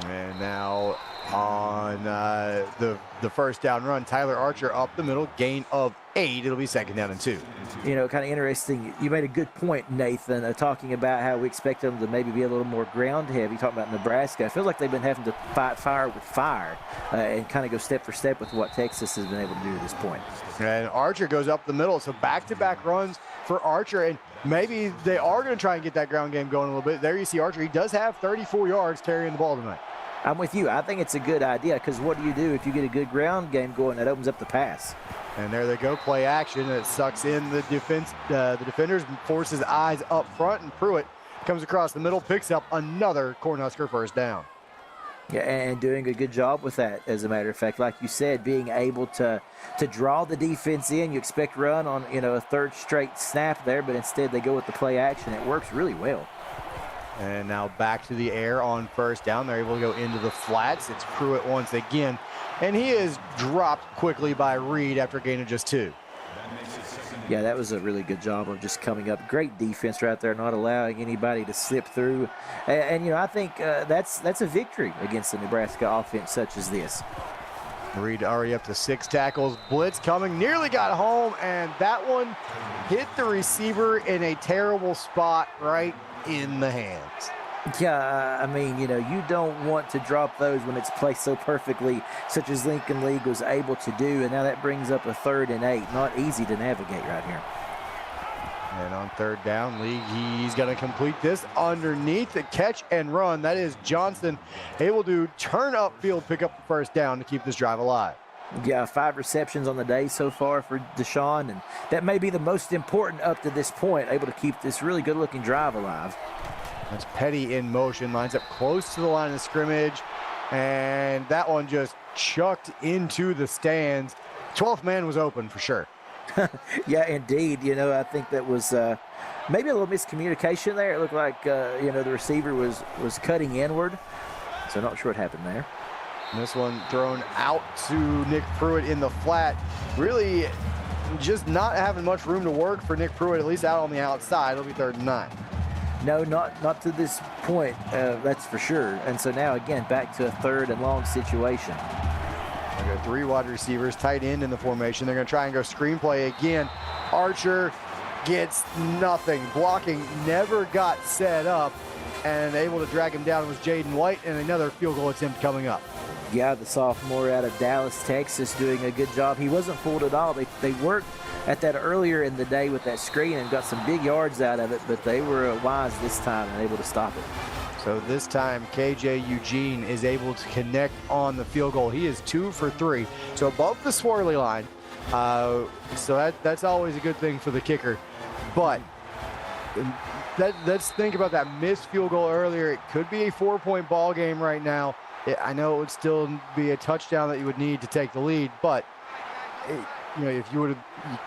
And now on the first down run, Tyler Archer up the middle, gain of 8. It'll be second down and 2. You know, kind of interesting. You made a good point, Nathan, talking about how we expect them to maybe be a little more ground heavy. Talking about Nebraska, I feel like they've been having to fight fire with fire and kind of go step for step with what Texas has been able to do to this point. And Archer goes up the middle, so back-to-back runs for Archer, and maybe they are going to try and get that ground game going a little bit. There you see Archer. He does have 34 yards carrying the ball tonight. I'm with you. I think it's a good idea because what do you do if you get a good ground game going? That opens up the pass. And there they go, play action. It sucks in the defense. The defenders, forces eyes up front, and Pruitt comes across the middle, picks up another Cornhusker first down. Yeah, and doing a good job with that, as a matter of fact. Like you said, being able to draw the defense in. You expect run on, a third straight snap there, but instead they go with the play action. It works really well. And now back to the air on first down. They're able to go into the flats. It's Pruitt once again. And he is dropped quickly by Reed after a gain of just 2. Yeah, that was a really good job of just coming up. Great defense right there, not allowing anybody to slip through. And I think that's a victory against the Nebraska offense such as this. Reed already up to 6 tackles. Blitz coming, nearly got home, and that one hit the receiver in a terrible spot right in the hands. Yeah, I mean, you don't want to drop those when it's placed so perfectly, such as Lincoln League was able to do, and now that brings up a 3rd and 8. Not easy to navigate right here. And on third down, League, he's going to complete this underneath the catch and run. That is Johnston able to turn upfield, pick up the first down to keep this drive alive. Yeah, 5 receptions on the day so far for Deshaun, and that may be the most important up to this point, able to keep this really good-looking drive alive. That's Petty in motion, lines up close to the line of scrimmage, and that one just chucked into the stands. 12th man was open for sure. Yeah, indeed. I think that was maybe a little miscommunication there. It looked like, the receiver was cutting inward, so not sure what happened there. And this one thrown out to Nick Pruitt in the flat. Really just not having much room to work for Nick Pruitt, at least out on the outside. It'll be 3rd and 9. No, not to this point, that's for sure. And so now, again, back to a 3rd and long situation. They got 3 wide receivers, tight end in the formation. They're going to try and go screenplay again. Archer gets nothing. Blocking never got set up, and able to drag him down was Jaden White, and another field goal attempt coming up. Yeah, the sophomore out of Dallas, Texas, doing a good job. He wasn't fooled at all. They worked at that earlier in the day with that screen and got some big yards out of it, but they were wise this time and able to stop it. So this time, KJ Eugene is able to connect on the field goal. He is 2 for 3, so above the swirly line. So that's always a good thing for the kicker. But let's think about that missed field goal earlier. It could be a 4-point ball game right now. I know it would still be a touchdown that you would need to take the lead, but if you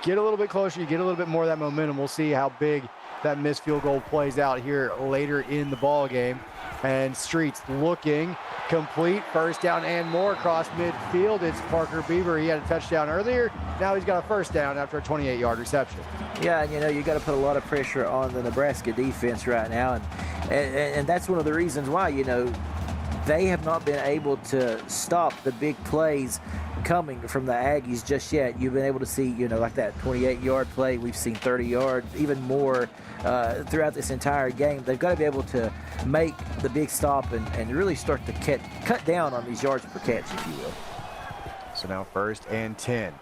get a little bit closer, you get a little bit more of that momentum. We'll see how big that missed field goal plays out here later in the ball game. And Streets looking complete, first down and more across midfield. It's Parker Beaver. He had a touchdown earlier. Now he's got a first down after a 28-yard reception. Yeah, and you got to put a lot of pressure on the Nebraska defense right now, and that's one of the reasons why they have not been able to stop the big plays coming from the Aggies just yet. You've been able to see, like that 28-yard play. We've seen 30 yards, even more throughout this entire game. They've got to be able to make the big stop and really start to cut down on these yards per catch, if you will. So now 1st and 10.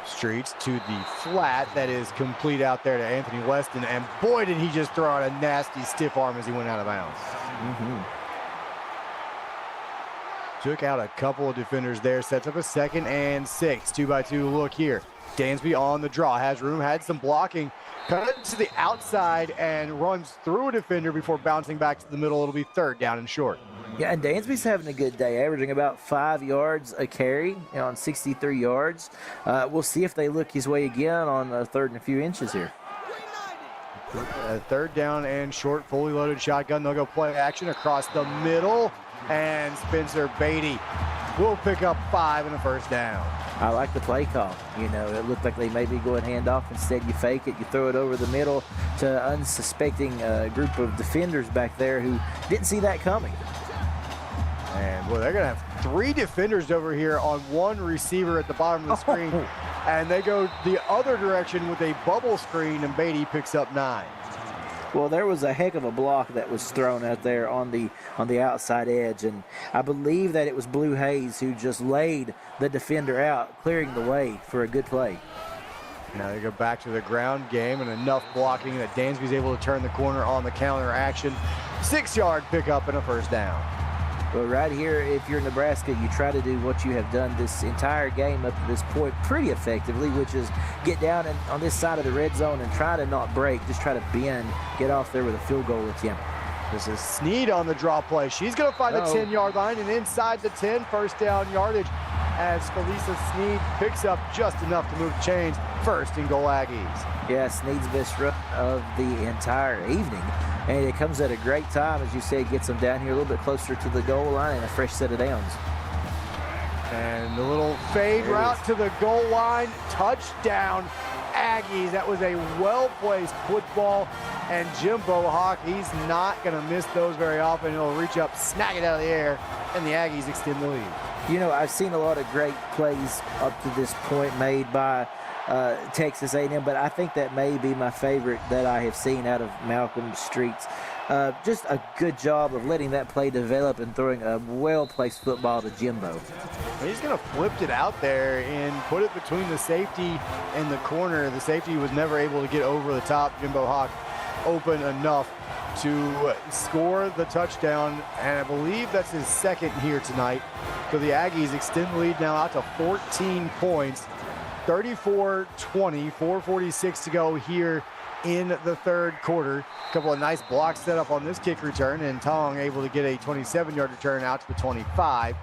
Streets to the flat. That is complete out there to Anthony Weston. And boy, did he just throw out a nasty stiff arm as he went out of bounds. took out a couple of defenders there, sets up a 2nd and 6. 2-by-2 look here. Dansby on the draw, has room, had some blocking, cut to the outside and runs through a defender before bouncing back to the middle. It'll be 3rd down and short. Yeah, and Dansby's having a good day, averaging about 5 yards a carry on 63 yards. We'll see if they look his way again on 3rd and a few inches here. 3rd down and short, fully loaded shotgun. They'll go play action across the middle, and Spencer Beatty will pick up 5 and a 1st down. I like the play call. You know, it looked like they may be going handoff. Instead, you fake it, you throw it over the middle to unsuspecting group of defenders back there who didn't see that coming. And boy, they're going to have 3 defenders over here on 1 receiver at the bottom of the screen. And they go the other direction with a bubble screen, and Beatty picks up 9. Well, there was a heck of a block that was thrown out there on the outside edge, and I believe that it was Blue Hayes who just laid the defender out, clearing the way for a good play. Now they go back to the ground game, and enough blocking that Dansby's able to turn the corner on the counter action. 6-yard pickup and a 1st down. Well, right here, if you're Nebraska, you try to do what you have done this entire game up to this point pretty effectively, which is get down on this side of the red zone and try to not break. Just try to bend, get off there with a field goal attempt. This is Sneed on the draw play. She's going to find the 10-yard line, and inside the 10, 1st down yardage as Felisa Sneed picks up just enough to move the chains. 1st and goal Aggies. Yeah, Sneed's best run of the entire evening. And it comes at a great time, as you said, gets them down here a little bit closer to the goal line and a fresh set of downs. And the little fade route to the goal line, touchdown Aggies. That was a well-placed football, and Jimbo Hawk, he's not going to miss those very often. He'll reach up, snag it out of the air, and the Aggies extend the lead. You know, I've seen a lot of great plays up to this point made by Texas A&M, but I think that may be my favorite that I have seen out of Malcolm Streets. Just a good job of letting that play develop and throwing a well-placed football to Jimbo. He's going to flip it out there and put it between the safety and the corner. The safety was never able to get over the top. Jimbo Hawk open enough to score the touchdown, and I believe that's his 2nd here tonight. So the Aggies extend the lead now out to 14 points. 34-20, 4:46 to go here in the 3rd quarter. A couple of nice blocks set up on this kick return, and Tong able to get a 27-yard return out to the 25.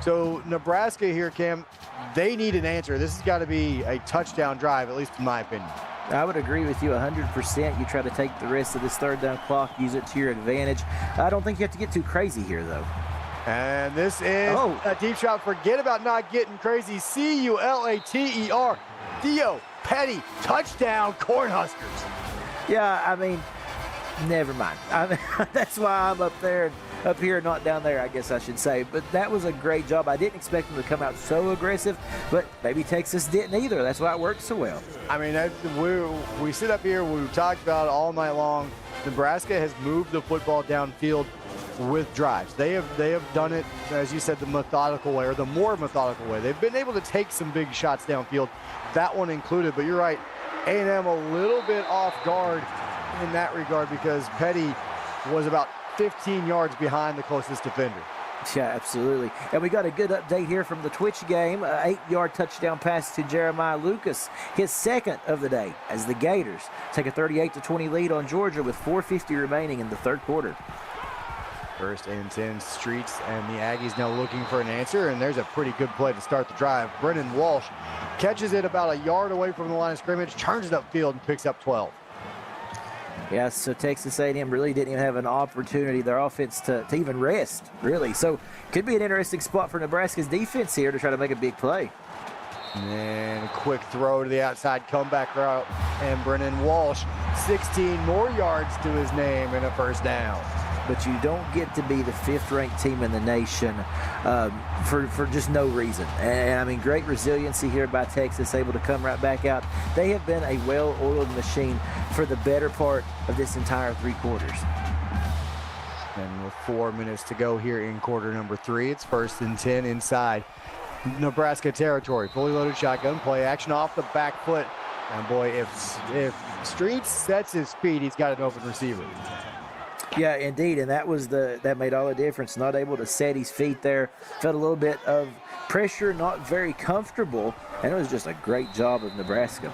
So Nebraska here, Cam, they need an answer. This has got to be a touchdown drive, at least in my opinion. I would agree with you 100%. You try to take the rest of this 3rd down clock, use it to your advantage. I don't think you have to get too crazy here, though. And this is a deep shot. Forget about not getting crazy. C-U-L-A-T-E-R. Theo Petty, touchdown, Cornhuskers. Yeah, I mean, never mind. That's why I'm up here, not down there, I guess I should say. But that was a great job. I didn't expect them to come out so aggressive, but maybe Texas didn't either. That's why it worked so well. I mean, we sit up here, we've talked about it all night long. Nebraska has moved the football downfield with drives. They have done it, as you said, the methodical way, or the more methodical way. They've been able to take some big shots downfield, that one included. But you're right, A&M a little bit off guard in that regard because Petty was about 15 yards behind the closest defender. Yeah, absolutely. And we got a good update here from the Twitch game. An 8-yard touchdown pass to Jeremiah Lucas, his 2nd of the day, as the Gators take a 38-20 lead on Georgia with 4:50 remaining in the 3rd quarter. 1st and 10, Streets and the Aggies now looking for an answer, and there's a pretty good play to start the drive. Brennan Walsh catches it about a yard away from the line of scrimmage, turns it upfield, and picks up 12. Yeah, so Texas A&M really didn't even have an opportunity, their offense, to even rest, really. So could be an interesting spot for Nebraska's defense here to try to make a big play. And a quick throw to the outside comeback route, and Brennan Walsh, 16 more yards to his name and a 1st down. But you don't get to be the 5th-ranked team in the nation for just no reason. And I mean, great resiliency here by Texas, able to come right back out. They have been a well-oiled machine for the better part of this entire 3 quarters. And with 4 minutes to go here in quarter number 3, it's 1st and 10 inside Nebraska territory. Fully loaded shotgun, play action off the back foot. And boy, if Streets sets his speed, he's got an open receiver. Yeah, indeed, and that made all the difference. Not able to set his feet there. Felt a little bit of pressure, not very comfortable, and it was just a great job of Nebraska.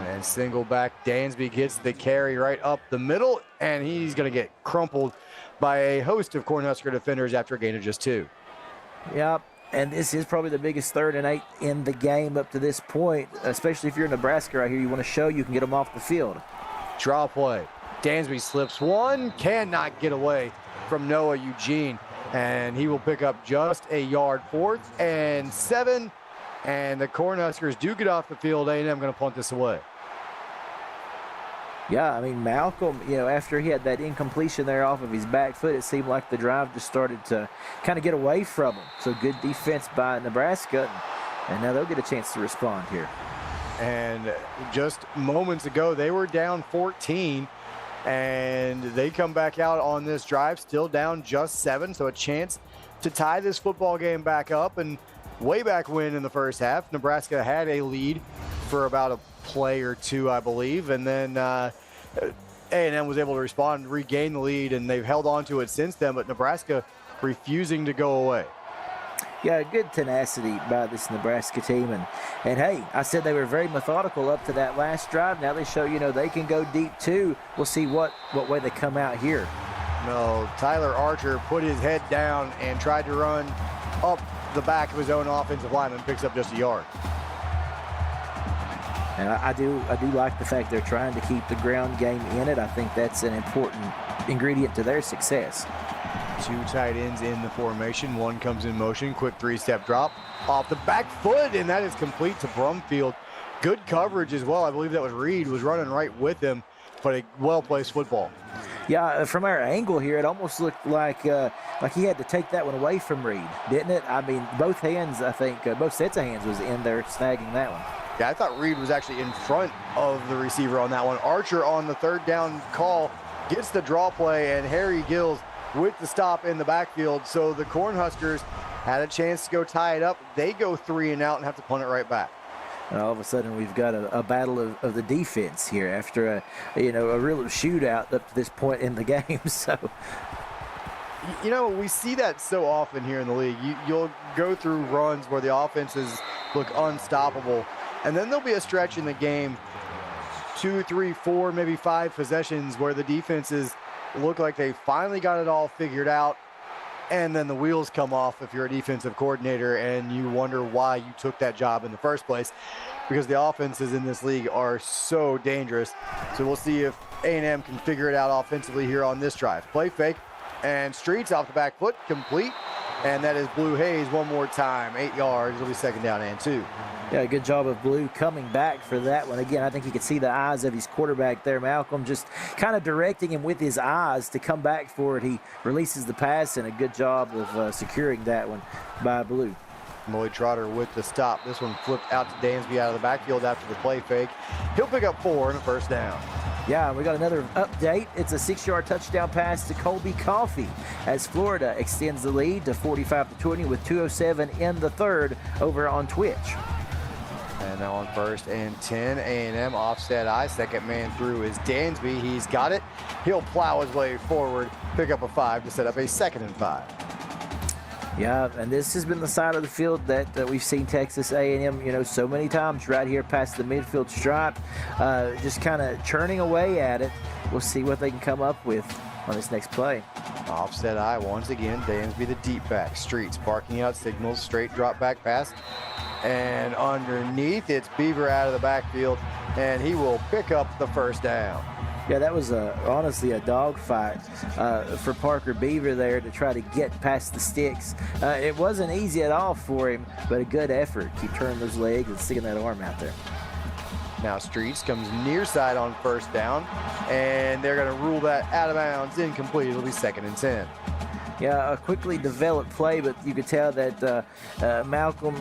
And single back, Dansby gets the carry right up the middle, and he's going to get crumpled by a host of Cornhusker defenders after a gain of just 2. Yep, and this is probably the biggest 3rd and 8 in the game up to this point, especially if you're Nebraska right here. You want to show you can get them off the field. Draw play. Dansby slips one, cannot get away from Noah Eugene, and he will pick up just a yard. 4th and 7, and the Cornhuskers do get off the field. A&M going to punt this away. Yeah, I mean, Malcolm, after he had that incompletion there off of his back foot, it seemed like the drive just started to kind of get away from him. So good defense by Nebraska, and now they'll get a chance to respond here. And just moments ago, they were down 14, and they come back out on this drive, still down just 7, so a chance to tie this football game back up. And way back when in the first half, Nebraska had a lead for about a play or 2, I believe, and then A&M was able to respond, regain the lead, and they've held on to it since then, but Nebraska refusing to go away. Yeah, good tenacity by this Nebraska team, and hey, I said they were very methodical up to that last drive. Now they show, they can go deep too. We'll see what way they come out here. No, Tyler Archer put his head down and tried to run up the back of his own offensive lineman, picks up just a yard. And I do like the fact they're trying to keep the ground game in it. I think that's an important ingredient to their success. 2 tight ends in the formation. One comes in motion, quick 3-step drop off the back foot, and that is complete to Brumfield. Good coverage as well. I believe that was Reed was running right with him, but a well-placed football. Yeah, from our angle here, it almost looked like he had to take that one away from Reed, didn't it? I mean, both hands, I think, both sets of hands was in there snagging that one. Yeah, I thought Reed was actually in front of the receiver on that one. Archer on the 3rd down call gets the draw play, and Harry Gills with the stop in the backfield. So the Cornhuskers had a chance to go tie it up. They go 3 and out and have to punt it right back. And all of a sudden, we've got a battle of the defense here after a real shootout up to this point in the game. So, we see that so often here in the league. You'll go through runs where the offenses look unstoppable, and then there'll be a stretch in the game, 2, 3, 4, maybe 5 possessions where the defenses look like they finally got it all figured out, and then the wheels come off if you're a defensive coordinator, and you wonder why you took that job in the first place, because the offenses in this league are so dangerous. So we'll see if A&M can figure it out offensively here on this drive. Play fake, and Streets off the back foot, complete, and that is Blue Hayes one more time, 8 yards. It'll be 2nd down and 2. Yeah, good job of Blue coming back for that one. Again, I think you could see the eyes of his quarterback there, Malcolm, just kind of directing him with his eyes to come back for it. He releases the pass, and a good job of securing that one by Blue. Lloyd Trotter with the stop. This one flipped out to Dansby out of the backfield after the play fake. He'll pick up 4 and a 1st down. Yeah, we got another update. It's a 6-yard touchdown pass to Colby Coffey as Florida extends the lead to 45-20 with 2:07 in the 3rd over on Twitch. And now on 1st and 10, A&M offset I. Second man through is Dansby. He's got it. He'll plow his way forward, pick up a 5 to set up a 2nd and 5. Yeah, and this has been the side of the field that we've seen Texas A&M, so many times right here past the midfield stripe, just kind of churning away at it. We'll see what they can come up with on this next play. Offset I once again. Dansby the deep back. Streets barking out signals. Straight drop back pass. And underneath, it's Beaver out of the backfield, and he will pick up the 1st down. Yeah, that was honestly a dogfight for Parker Beaver there to try to get past the sticks. It wasn't easy at all for him, but a good effort. Keep turning those legs and sticking that arm out there. Now Streets comes near side on 1st down, and they're going to rule that out of bounds, incomplete. It'll be 2nd and 10. Yeah, a quickly developed play, but you could tell that Malcolm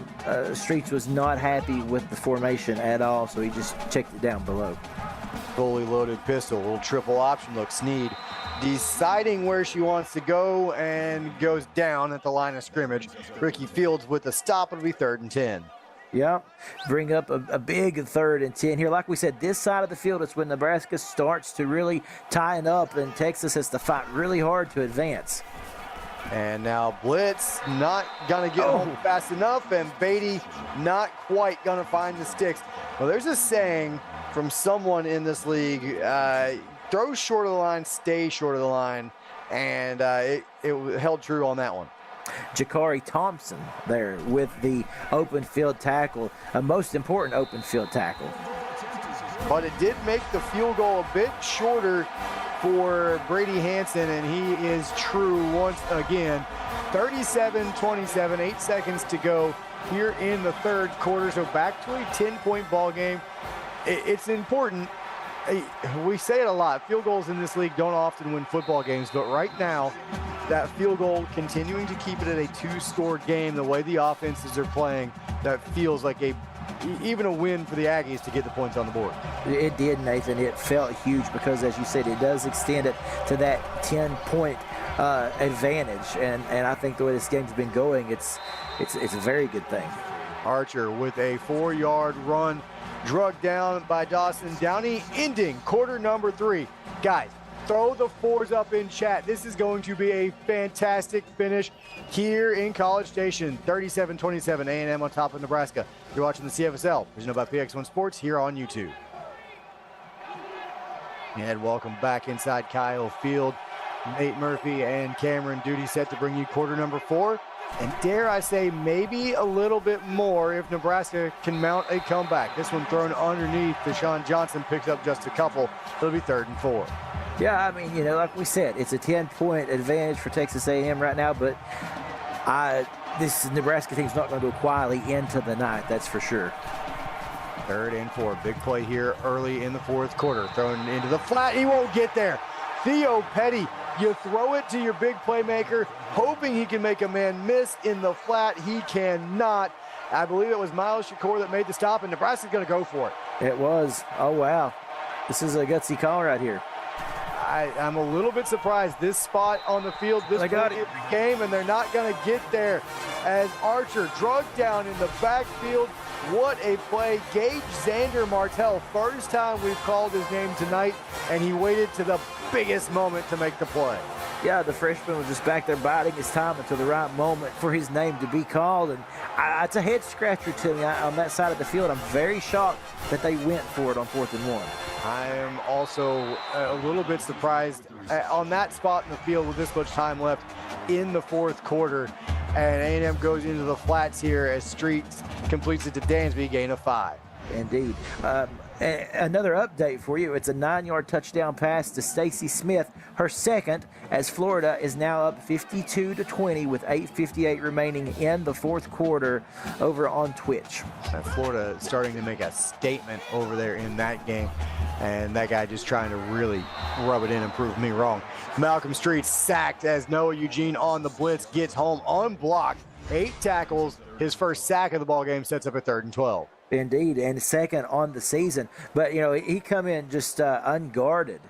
Streets was not happy with the formation at all, so he just checked it down below. Fully loaded pistol, little triple option look. Sneed deciding where she wants to go and goes down at the line of scrimmage. Ricky Fields with the stop. It'll be 3rd and 10. Yeah, bring up a big 3rd and 10 here. Like we said, this side of the field is when Nebraska starts to really tighten up, and Texas has to fight really hard to advance. And now blitz, not going to get home fast enough, and Beatty not quite going to find the sticks. Well, there's a saying from someone in this league, throw short of the line, stay short of the line, and it held true on that one. Jakari Thompson there with the open field tackle, a most important open field tackle. But it did make the field goal a bit shorter for Brady Hansen, and he is true once again. 37-27, 8 seconds to go here in the 3rd quarter. So back to a 10-point ball game. It's important. We say it a lot. Field goals in this league don't often win football games, but right now, that field goal continuing to keep it at a 2-score game, the way the offenses are playing, that feels like even a win for the Aggies to get the points on the board. It did, Nathan. It felt huge because, as you said, it does extend it to that 10-point advantage. And I think the way this game's been going, it's a very good thing. Archer with a 4-yard run, drugged down by Dawson Downey, ending quarter number 3. Guys, throw the 4s up in chat. This is going to be a fantastic finish here in College Station. 37-27, A&M on top of Nebraska. You're watching the CFSL, presented by PX1 Sports here on YouTube. And welcome back inside Kyle Field. Nate Murphy and Cameron Duty set to bring you quarter number 4. And dare I say, maybe a little bit more if Nebraska can mount a comeback. This one thrown underneath. Deshaun Johnson picks up just a couple. It'll be 3rd and 4. Yeah, I mean, like we said, it's a 10-point advantage for Texas A&M right now, but this Nebraska team's not going to go quietly into the night, that's for sure. 3rd and 4. Big play here early in the 4th quarter. Thrown into the flat. He won't get there. Theo Petty, you throw it to your big playmaker, hoping he can make a man miss in the flat. He cannot. I believe it was Miles Shakur that made the stop, and Nebraska's going to go for it. It was. Oh, wow. This is a gutsy call right here. I'm a little bit surprised. This spot on the field, this point every game, and they're not going to get there. As Archer drugged down in the backfield. What a play. Gage Xander Martell, first time we've called his name tonight, and he waited to the biggest moment to make the play. Yeah, the freshman was just back there biding his time until the right moment for his name to be called, and it's a head-scratcher to me on that side of the field. I'm very shocked that they went for it on 4th and 1. I am also a little bit surprised on that spot in the field with this much time left in the 4th quarter. And A&M goes into the flats here as Streets completes it to Dansby, gain of 5. Indeed. Another update for you. It's a 9-yard touchdown pass to Stacy Smith, her 2nd, as Florida is now up 52-20 with 8:58 remaining in the 4th quarter over on Twitch. Florida starting to make a statement over there in that game, and that guy just trying to really rub it in and prove me wrong. Malcolm Street sacked as Noah Eugene on the blitz gets home unblocked. 8 tackles, his first sack of the ball game, sets up a 3rd and 12. Indeed, and 2nd on the season. But, he come in just unguarded.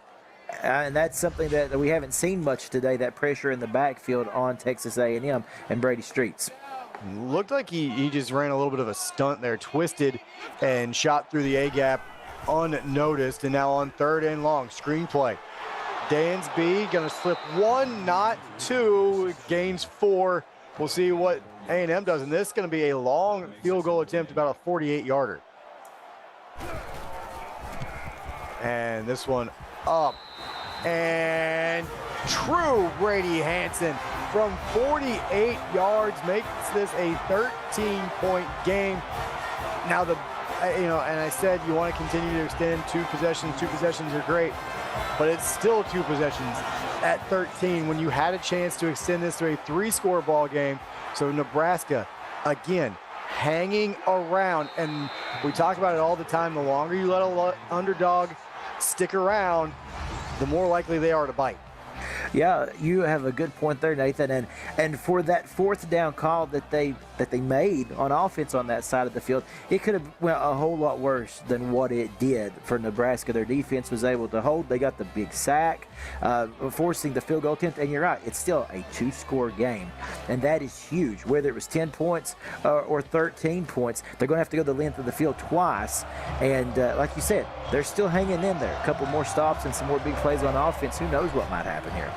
And that's something that we haven't seen much today, that pressure in the backfield on Texas A&M and Brady Streets. Looked like he just ran a little bit of a stunt there, twisted and shot through the A-gap unnoticed. And now on 3rd and long, screen play. Dansby going to slip 1, not 2, gains 4. We'll see what A&M does, and this is going to be a long field goal attempt, about a 48-yarder. And this one up. And true Brady Hansen from 48 yards makes this a 13-point game. Now, and I said you want to continue to extend 2 possessions. 2 possessions are great, but it's still 2 possessions at 13 when you had a chance to extend this to a 3-score ball game. So Nebraska, again, hanging around. And we talk about it all the time. The longer you let an underdog stick around, the more likely they are to bite. Yeah, you have a good point there, Nathan. And for that 4th down call that they that they made on offense on that side of the field, it could have went a whole lot worse than what it did for Nebraska. Their defense was able to hold. They got the big sack, forcing the field goal attempt. And you're right, it's still a 2-score game, and that is huge. Whether it was 10 points or 13 points, they're going to have to go the length of the field twice. And like you said, they're still hanging in there. A couple more stops and some more big plays on offense. Who knows what might happen here?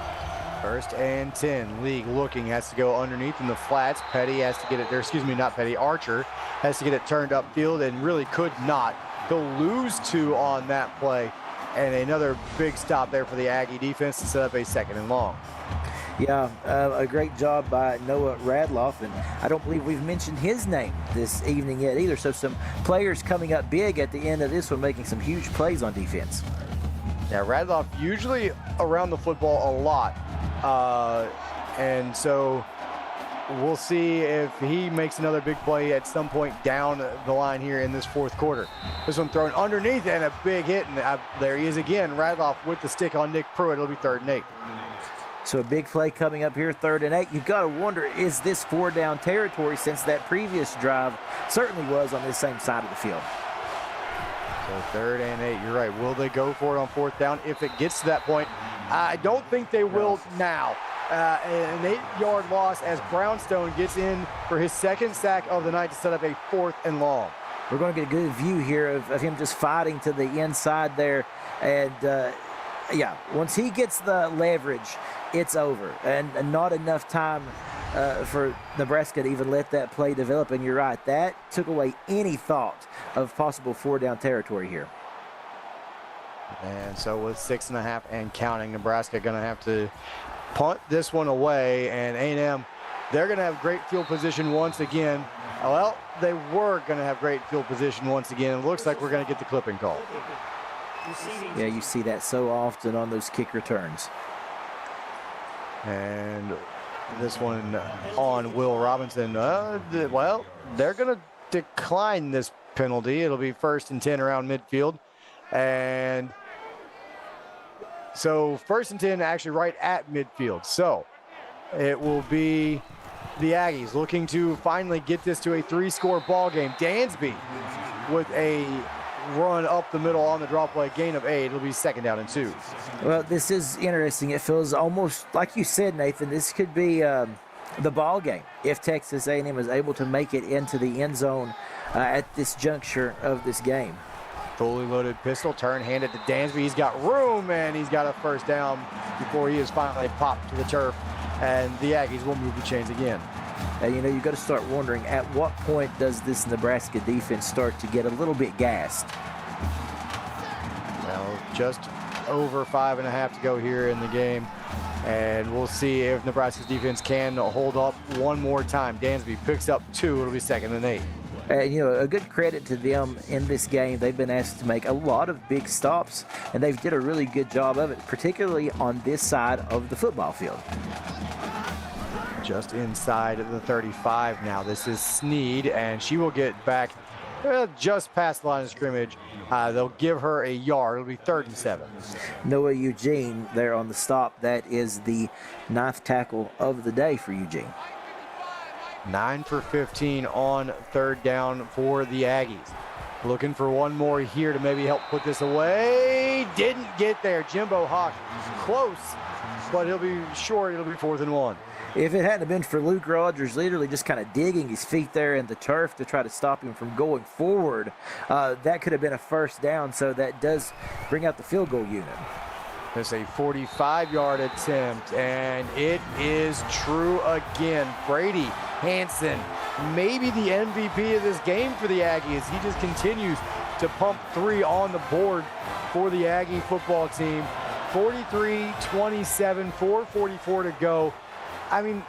1st and 10. League looking, has to go underneath in the flats. Petty has to get it there. Excuse me, not Petty. Archer has to get it turned upfield and really could not. He'll lose 2 on that play. And another big stop there for the Aggie defense to set up a 2nd and long. Yeah, a great job by Noah Radloff, and I don't believe we've mentioned his name this evening yet either. So some players coming up big at the end of this one, making some huge plays on defense. Yeah, Radloff usually around the football a lot. And so we'll see if he makes another big play at some point down the line here in this 4th quarter. This one thrown underneath and a big hit, and there he is again. Radloff with the stick on Nick Pruitt. It'll be 3rd and 8. So a big play coming up here, 3rd and 8. You've got to wonder, is this 4-down territory, since that previous drive certainly was on this same side of the field? So 3rd and 8, you're right. Will they go for it on 4th down if it gets to that point? I don't think they will now. An 8-yard loss as Brownstone gets in for his 2nd sack of the night to set up a 4th and long. We're going to get a good view here of him just fighting to the inside there. And, yeah, once he gets the leverage, it's over. And not enough time for Nebraska to even let that play develop. And you're right, that took away any thought of possible 4-down territory here. And so with 6.5 and counting, Nebraska going to have to punt this one away. And A&M, they're going to have great field position once again. Well, they were going to have great field position once again. It looks like we're going to get the clipping call. Yeah, you see that so often on those kick returns. And this one on Will Robinson. Well, they're going to decline this penalty. It'll be 1st and 10 around midfield. And so 1st and 10 actually right at midfield. So it will be the Aggies looking to finally get this to a 3-score ball game. Dansby with a run up the middle on the draw play, gain of 8. It'll be 2nd down and 2. Well, this is interesting. It feels almost like you said, Nathan, this could be the ball game if Texas A&M is able to make it into the end zone at this juncture of this game. Fully loaded pistol, turn handed to Dansby. He's got room, and he's got a 1st down before he is finally popped to the turf. And the Aggies will move the chains again. And, you know, you've got to start wondering, at what point does this Nebraska defense start to get a little bit gassed? Well, just over 5.5 to go here in the game. And we'll see if Nebraska's defense can hold up one more time. Dansby picks up 2. It'll be 2nd and 8. You know, a good credit to them in this game. They've been asked to make a lot of big stops, and they've did a really good job of it, particularly on this side of the football field. Just inside of the 35 now. This is Sneed, and she will get back just past the line of scrimmage. They'll give her a yard. It'll be 3rd and 7. Noah Eugene there on the stop. That is the 9th tackle of the day for Eugene. 9 for 15 on 3rd down for the Aggies. Looking for one more here to maybe help put this away. Didn't get there. Jimbo Hawk close, but he'll be short. It'll be 4th and 1. If it hadn't been for Luke Rogers literally just kind of digging his feet there in the turf to try to stop him from going forward, that could have been a 1st down, so that does bring out the field goal unit. It's a 45-yard attempt, and it is true again. Brady Hansen, maybe the MVP of this game for the Aggies. He just continues to pump 3 on the board for the Aggie football team. 43-27, 4:44 to go. I mean,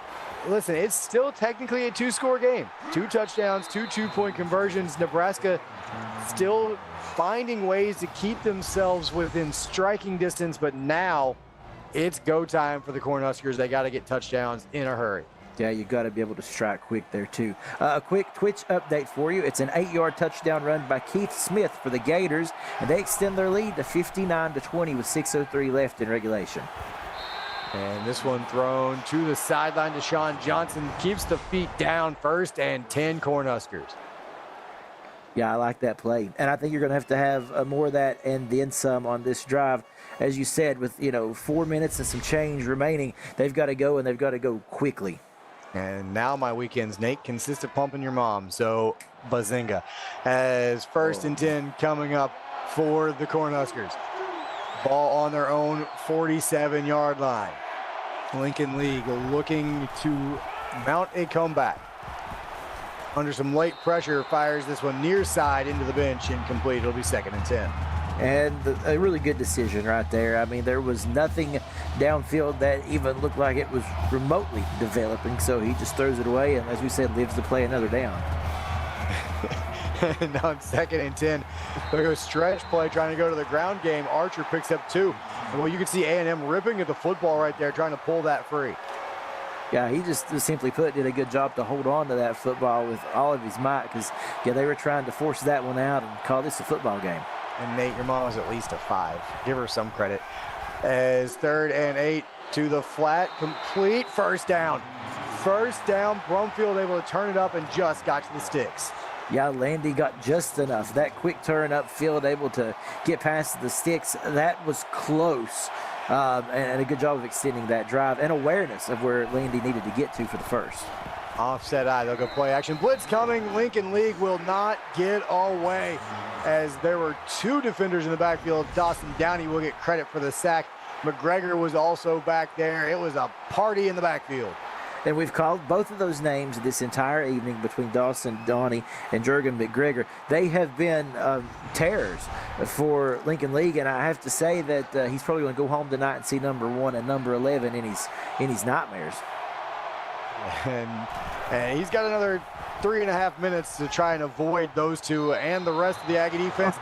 listen, it's still technically a 2-score game. 2 touchdowns, 2 2-point conversions. Nebraska still finding ways to keep themselves within striking distance, but now it's go time for the Cornhuskers. They got to get touchdowns in a hurry. Yeah, you got to be able to strike quick there, too. A quick Twitch update for you. It's an 8-yard touchdown run by Keith Smith for the Gators, and they extend their lead to 59-20 with 6:03 left in regulation. And this one thrown to the sideline. Deshaun Johnson keeps the feet down, 1st and 10 Cornhuskers. Yeah, I like that play. And I think you're going to have more of that and then some on this drive. As you said, with 4 minutes and some change remaining, they've got to go, and they've got to go quickly. And now my weekends, Nate, consistent pumping your mom. So Bazinga as 1st and 10 coming up for the Cornhuskers. Ball on their own 47-yard line. Lincoln League looking to mount a comeback. Under some late pressure, fires this one near side into the bench, incomplete. It'll be 2nd and 10. And a really good decision right there. I mean, there was nothing downfield that even looked like it was remotely developing, so he just throws it away and, as we said, lives to play another down. And on 2nd and 10, they'll go stretch play, trying to go to the ground game. Archer picks up 2. And well, you can see A&M ripping at the football right there, trying to pull that free. Yeah, he just simply put did a good job to hold on to that football with all of his might, because they were trying to force that one out and call this a football game. And Nate, your mom was at least a 5. Give her some credit. As 3rd and 8 to the flat, complete, 1st down. 1st down, Brumfield able to turn it up and just got to the sticks. Yeah, Landy got just enough. That quick turn upfield, able to get past the sticks. That was close. And a good job of extending that drive and awareness of where Landy needed to get to for the 1st. Offset eye, they'll go play action. Blitz coming, Lincoln League will not get away, as there were 2 defenders in the backfield. Dawson Downey will get credit for the sack. McGregor was also back there. It was a party in the backfield. And we've called both of those names this entire evening between Dawson Downey and Jurgen McGregor. They have been terrors for Lincoln League, and I have to say that he's probably going to go home tonight and see number 1 and number 11 in his nightmares. And he's got another 3.5 minutes to try and avoid those 2 and the rest of the Aggie defense.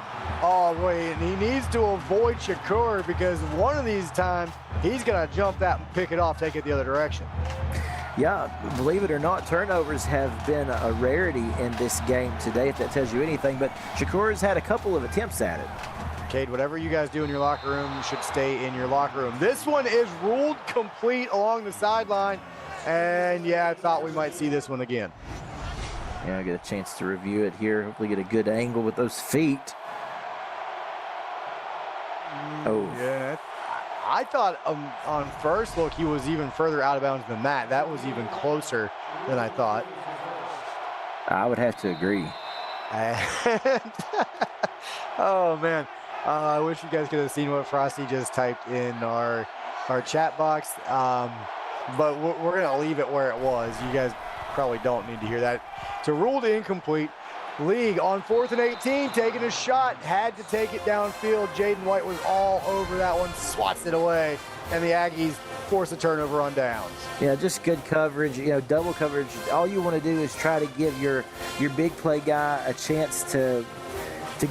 Oh, boy, and he needs to avoid Shakur, because one of these times he's going to jump that and pick it off, take it the other direction. Yeah, believe it or not, turnovers have been a rarity in this game today, if that tells you anything. But Shakur's had a couple of attempts at it. Cade, whatever you guys do in your locker room should stay in your locker room. This one is ruled complete along the sideline. And, yeah, I thought we might see this one again. Yeah, I get a chance to review it here. Hopefully get a good angle with those feet. Oh. Yeah. I thought on first look he was even further out of bounds than that. That was even closer than I thought. I would have to agree. And oh, man. I wish you guys could have seen what Frosty just typed in our chat box. But we're going to leave it where it was. You guys probably don't need to hear that. So ruled incomplete. League on 4th and 18, taking a shot, had to take it downfield. Jaden White was all over that one, swats it away, and the Aggies force a turnover on downs. Yeah, just good coverage, double coverage. All you want to do is try to give your big play guy a chance to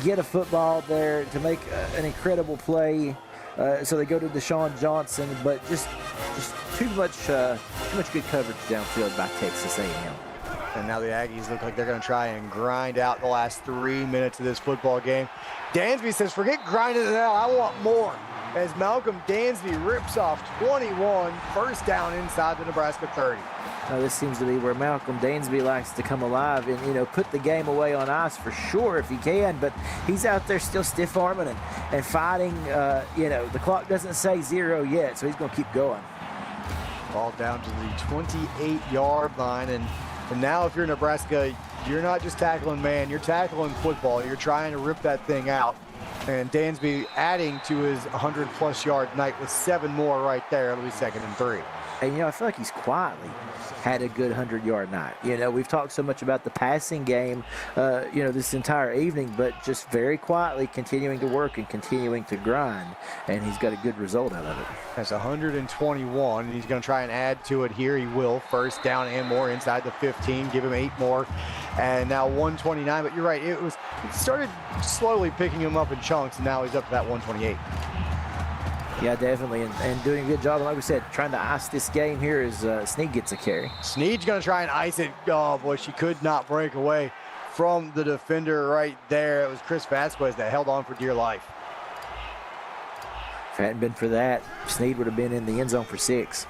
get a football there, to make an incredible play. So they go to Deshaun Johnson, but just too much good coverage downfield by Texas A&M. And now the Aggies look like they're going to try and grind out the last 3 minutes of this football game. Dansby says, forget grinding it out, I want more. As Malcolm Dansby rips off 21, 1st down inside the Nebraska 30. Now this seems to be where Malcolm Dansby likes to come alive and, put the game away on ice for sure if he can, but he's out there still stiff-arming and fighting. The clock doesn't say 0 yet, so he's going to keep going. Ball down to the 28-yard line, and now if you're Nebraska, you're not just tackling man, you're tackling football. You're trying to rip that thing out. And Dansby adding to his 100-plus yard night with 7 more right there. It'll be 2nd and 3. And, I feel like he's quietly had a good 100-yard night. We've talked so much about the passing game, this entire evening, but just very quietly continuing to work and continuing to grind, and he's got a good result out of it. That's 121, and he's going to try and add to it here. He will. 1st down and more inside the 15. Give him 8 more, and now 129. But you're right, it started slowly picking him up in chunks, and now he's up to that 128. Yeah, definitely, and doing a good job. And like we said, trying to ice this game here as Snead gets a carry. Snead's going to try and ice it. Oh, boy, she could not break away from the defender right there. It was Chris Vasquez that held on for dear life. If it hadn't been for that, Snead would have been in the end zone for 6.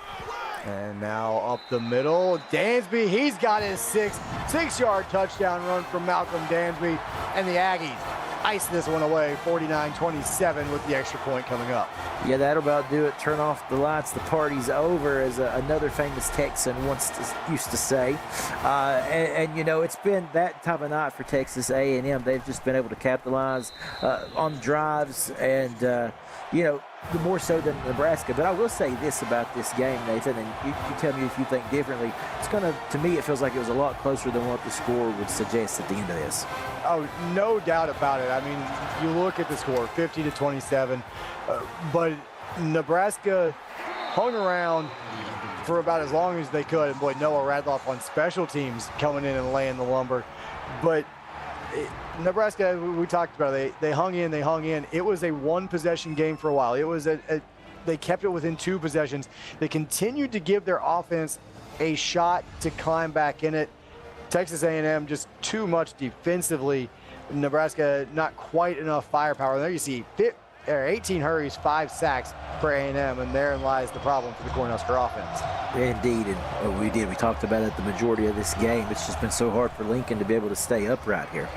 And now up the middle, Dansby, he's got his six-yard touchdown run from Malcolm Dansby, and the Aggies ice this one away, 49-27 with the extra point coming up. Yeah, that'll about do it. Turn off the lights, the party's over, as another famous Texan used to say. And, you know, it's been that type of night for Texas A&M. They've just been able to capitalize on drives and, you know, more so than Nebraska. But I will say this about this game, Nathan, and you tell me if you think differently. It's going to me, it feels like it was a lot closer than what the score would suggest at the end of this. Oh, no doubt about it. I mean, you look at the score, 50-27, but Nebraska hung around for about as long as they could. And boy, Noah Radloff on special teams coming in and laying the lumber. But Nebraska, we talked about it, they hung in. It was a one-possession game for a while. It was they kept it within 2 possessions. They continued to give their offense a shot to climb back in it. Texas A&M just too much defensively. Nebraska not quite enough firepower. There you see 18 hurries, 5 sacks for A&M, and therein lies the problem for the Cornhusker offense. Indeed, and we talked about it the majority of this game. It's just been so hard for Lincoln to be able to stay upright here.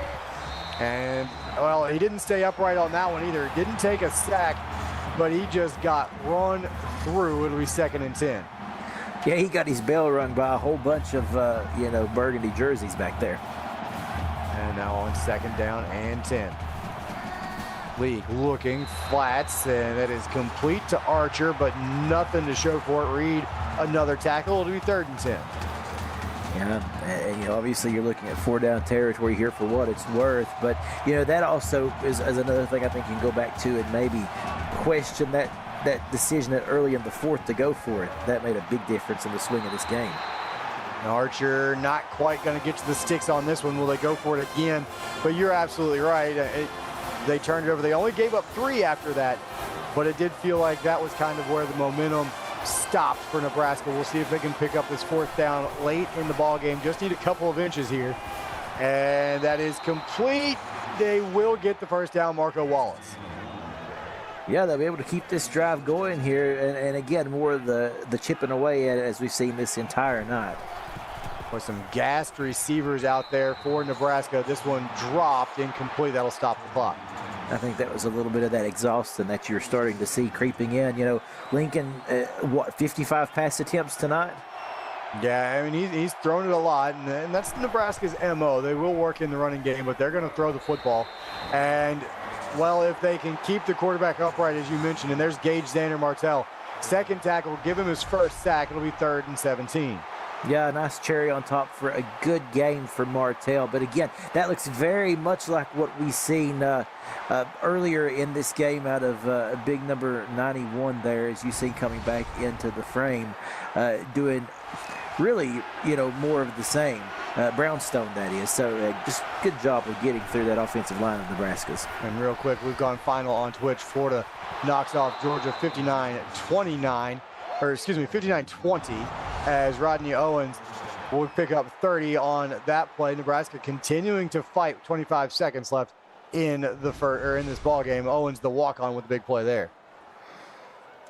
And, well, he didn't stay upright on that one either. Didn't take a sack, but he just got run through. It'll be 2nd and 10. Yeah, he got his bell rung by a whole bunch of, you know, burgundy jerseys back there. And now on 2nd down and 10. League looking flats, and that is complete to Archer, but nothing to show for it. Reed, another tackle. It'll be 3rd and 10. Yeah, and, you know, obviously you're looking at 4-down territory here for what it's worth, but, you know, that also is another thing I think you can go back to and maybe question that decision early in the 4th to go for it. That made a big difference in the swing of this game. Archer not quite going to get to the sticks on this one. Will they go for it again? But you're absolutely right. They turned it over. They only gave up 3 after that, but it did feel like that was kind of where the momentum stopped for Nebraska. We'll see if they can pick up this 4th down late in the ball game. Just need a couple of inches here, and that is complete. They will get the 1st down. Marco Wallace. Yeah, they'll be able to keep this drive going here, and again, more of the chipping away as we've seen this entire night. With some gassed receivers out there for Nebraska. This one dropped incomplete. That'll stop the clock. I think that was a little bit of that exhaustion that you're starting to see creeping in. You know, Lincoln, 55 pass attempts tonight? Yeah, I mean, he's thrown it a lot, and that's Nebraska's MO. They will work in the running game, but they're going to throw the football. And, well, if they can keep the quarterback upright, as you mentioned, and there's Gage Xander Martell. 2nd tackle, give him his 1st sack. It'll be 3rd and 17. Yeah, a nice cherry on top for a good game for Martell. But again, that looks very much like what we seen earlier in this game out of big number 91 there, as you see coming back into the frame, doing really, you know, more of the same. Brownstone, that is. So just good job of getting through that offensive line of Nebraska's. And real quick, we've gone final on Twitch. Florida knocks off Georgia 59-29. Or excuse me, 59-20, as Rodney Owens will pick up 30 on that play. Nebraska continuing to fight. 25 seconds left in the in this ball game. Owens the walk-on with the big play there.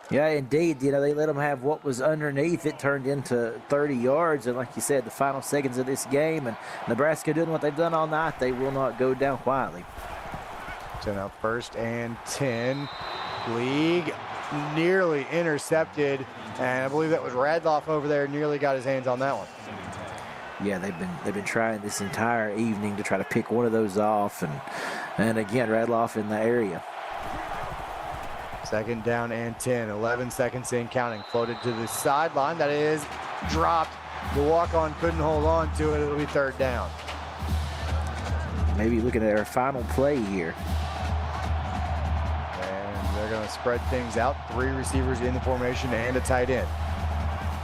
Yeah, indeed. You know, they let them have what was underneath. It turned into 30 yards, and like you said, the final seconds of this game, and Nebraska doing what they've done all night. They will not go down quietly. So now 1st and 10. League nearly intercepted, and I believe that was Radloff over there, nearly got his hands on that one. Yeah, they've been trying this entire evening to try to pick one of those off, and again, Radloff in the area. 2nd down and 10, 11 seconds in counting. Floated to the sideline. That is dropped. The walk-on couldn't hold on to it. It'll be 3rd down. Maybe looking at our final play here. They're going to spread things out. 3 receivers in the formation and a tight end.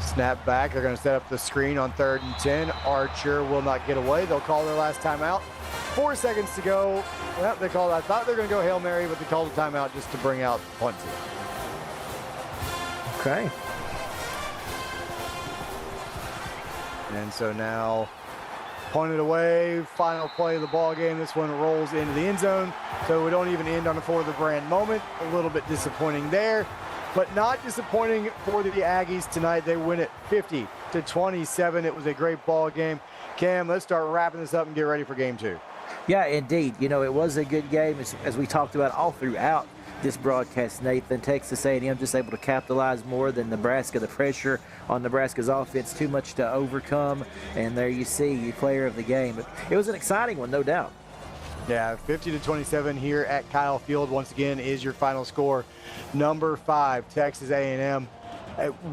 Snap back. They're going to set up the screen on 3rd and 10. Archer will not get away. They'll call their last timeout. 4 seconds to go. Well, they called. I thought they were going to go Hail Mary, but they called a timeout just to bring out punt team. Okay. And so now punted away, final play of the ball game. This one rolls into the end zone, so we don't even end on a for the brand moment. A little bit disappointing there, but not disappointing for the Aggies tonight. They win it 50-27. It was a great ball game. Cam, let's start wrapping this up and get ready for game 2. Yeah, indeed. You know, it was a good game, as we talked about all throughout this broadcast, Nathan. Texas A&M just able to capitalize more than Nebraska. The pressure on Nebraska's offense too much to overcome, and there you see the player of the game. It was an exciting one, no doubt. Yeah, 50-27 here at Kyle Field. Once again, is your final score. Number 5, Texas A&M.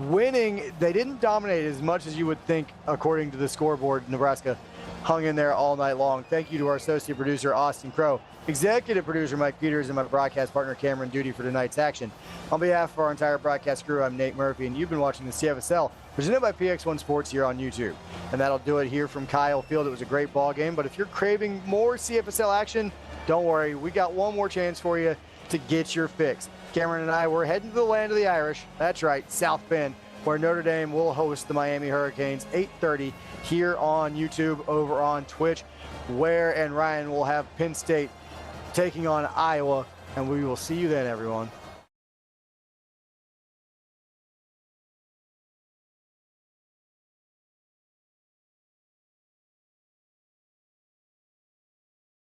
Winning, they didn't dominate as much as you would think according to the scoreboard. Nebraska hung in there all night long. Thank you to our associate producer, Austin Crow, executive producer, Mike Peters, and my broadcast partner, Cameron Duty, for tonight's action. On behalf of our entire broadcast crew, I'm Nate Murphy, and you've been watching the CFSL, presented by PX1 Sports here on YouTube. And that'll do it here from Kyle Field. It was a great ball game, but if you're craving more CFSL action, don't worry. We got one more chance for you to get your fix. Cameron and I, we're heading to the land of the Irish. That's right, South Bend, where Notre Dame will host the Miami Hurricanes, 8:30 here on YouTube, over on Twitch, where and Ryan will have Penn State taking on Iowa, and we will see you then, everyone.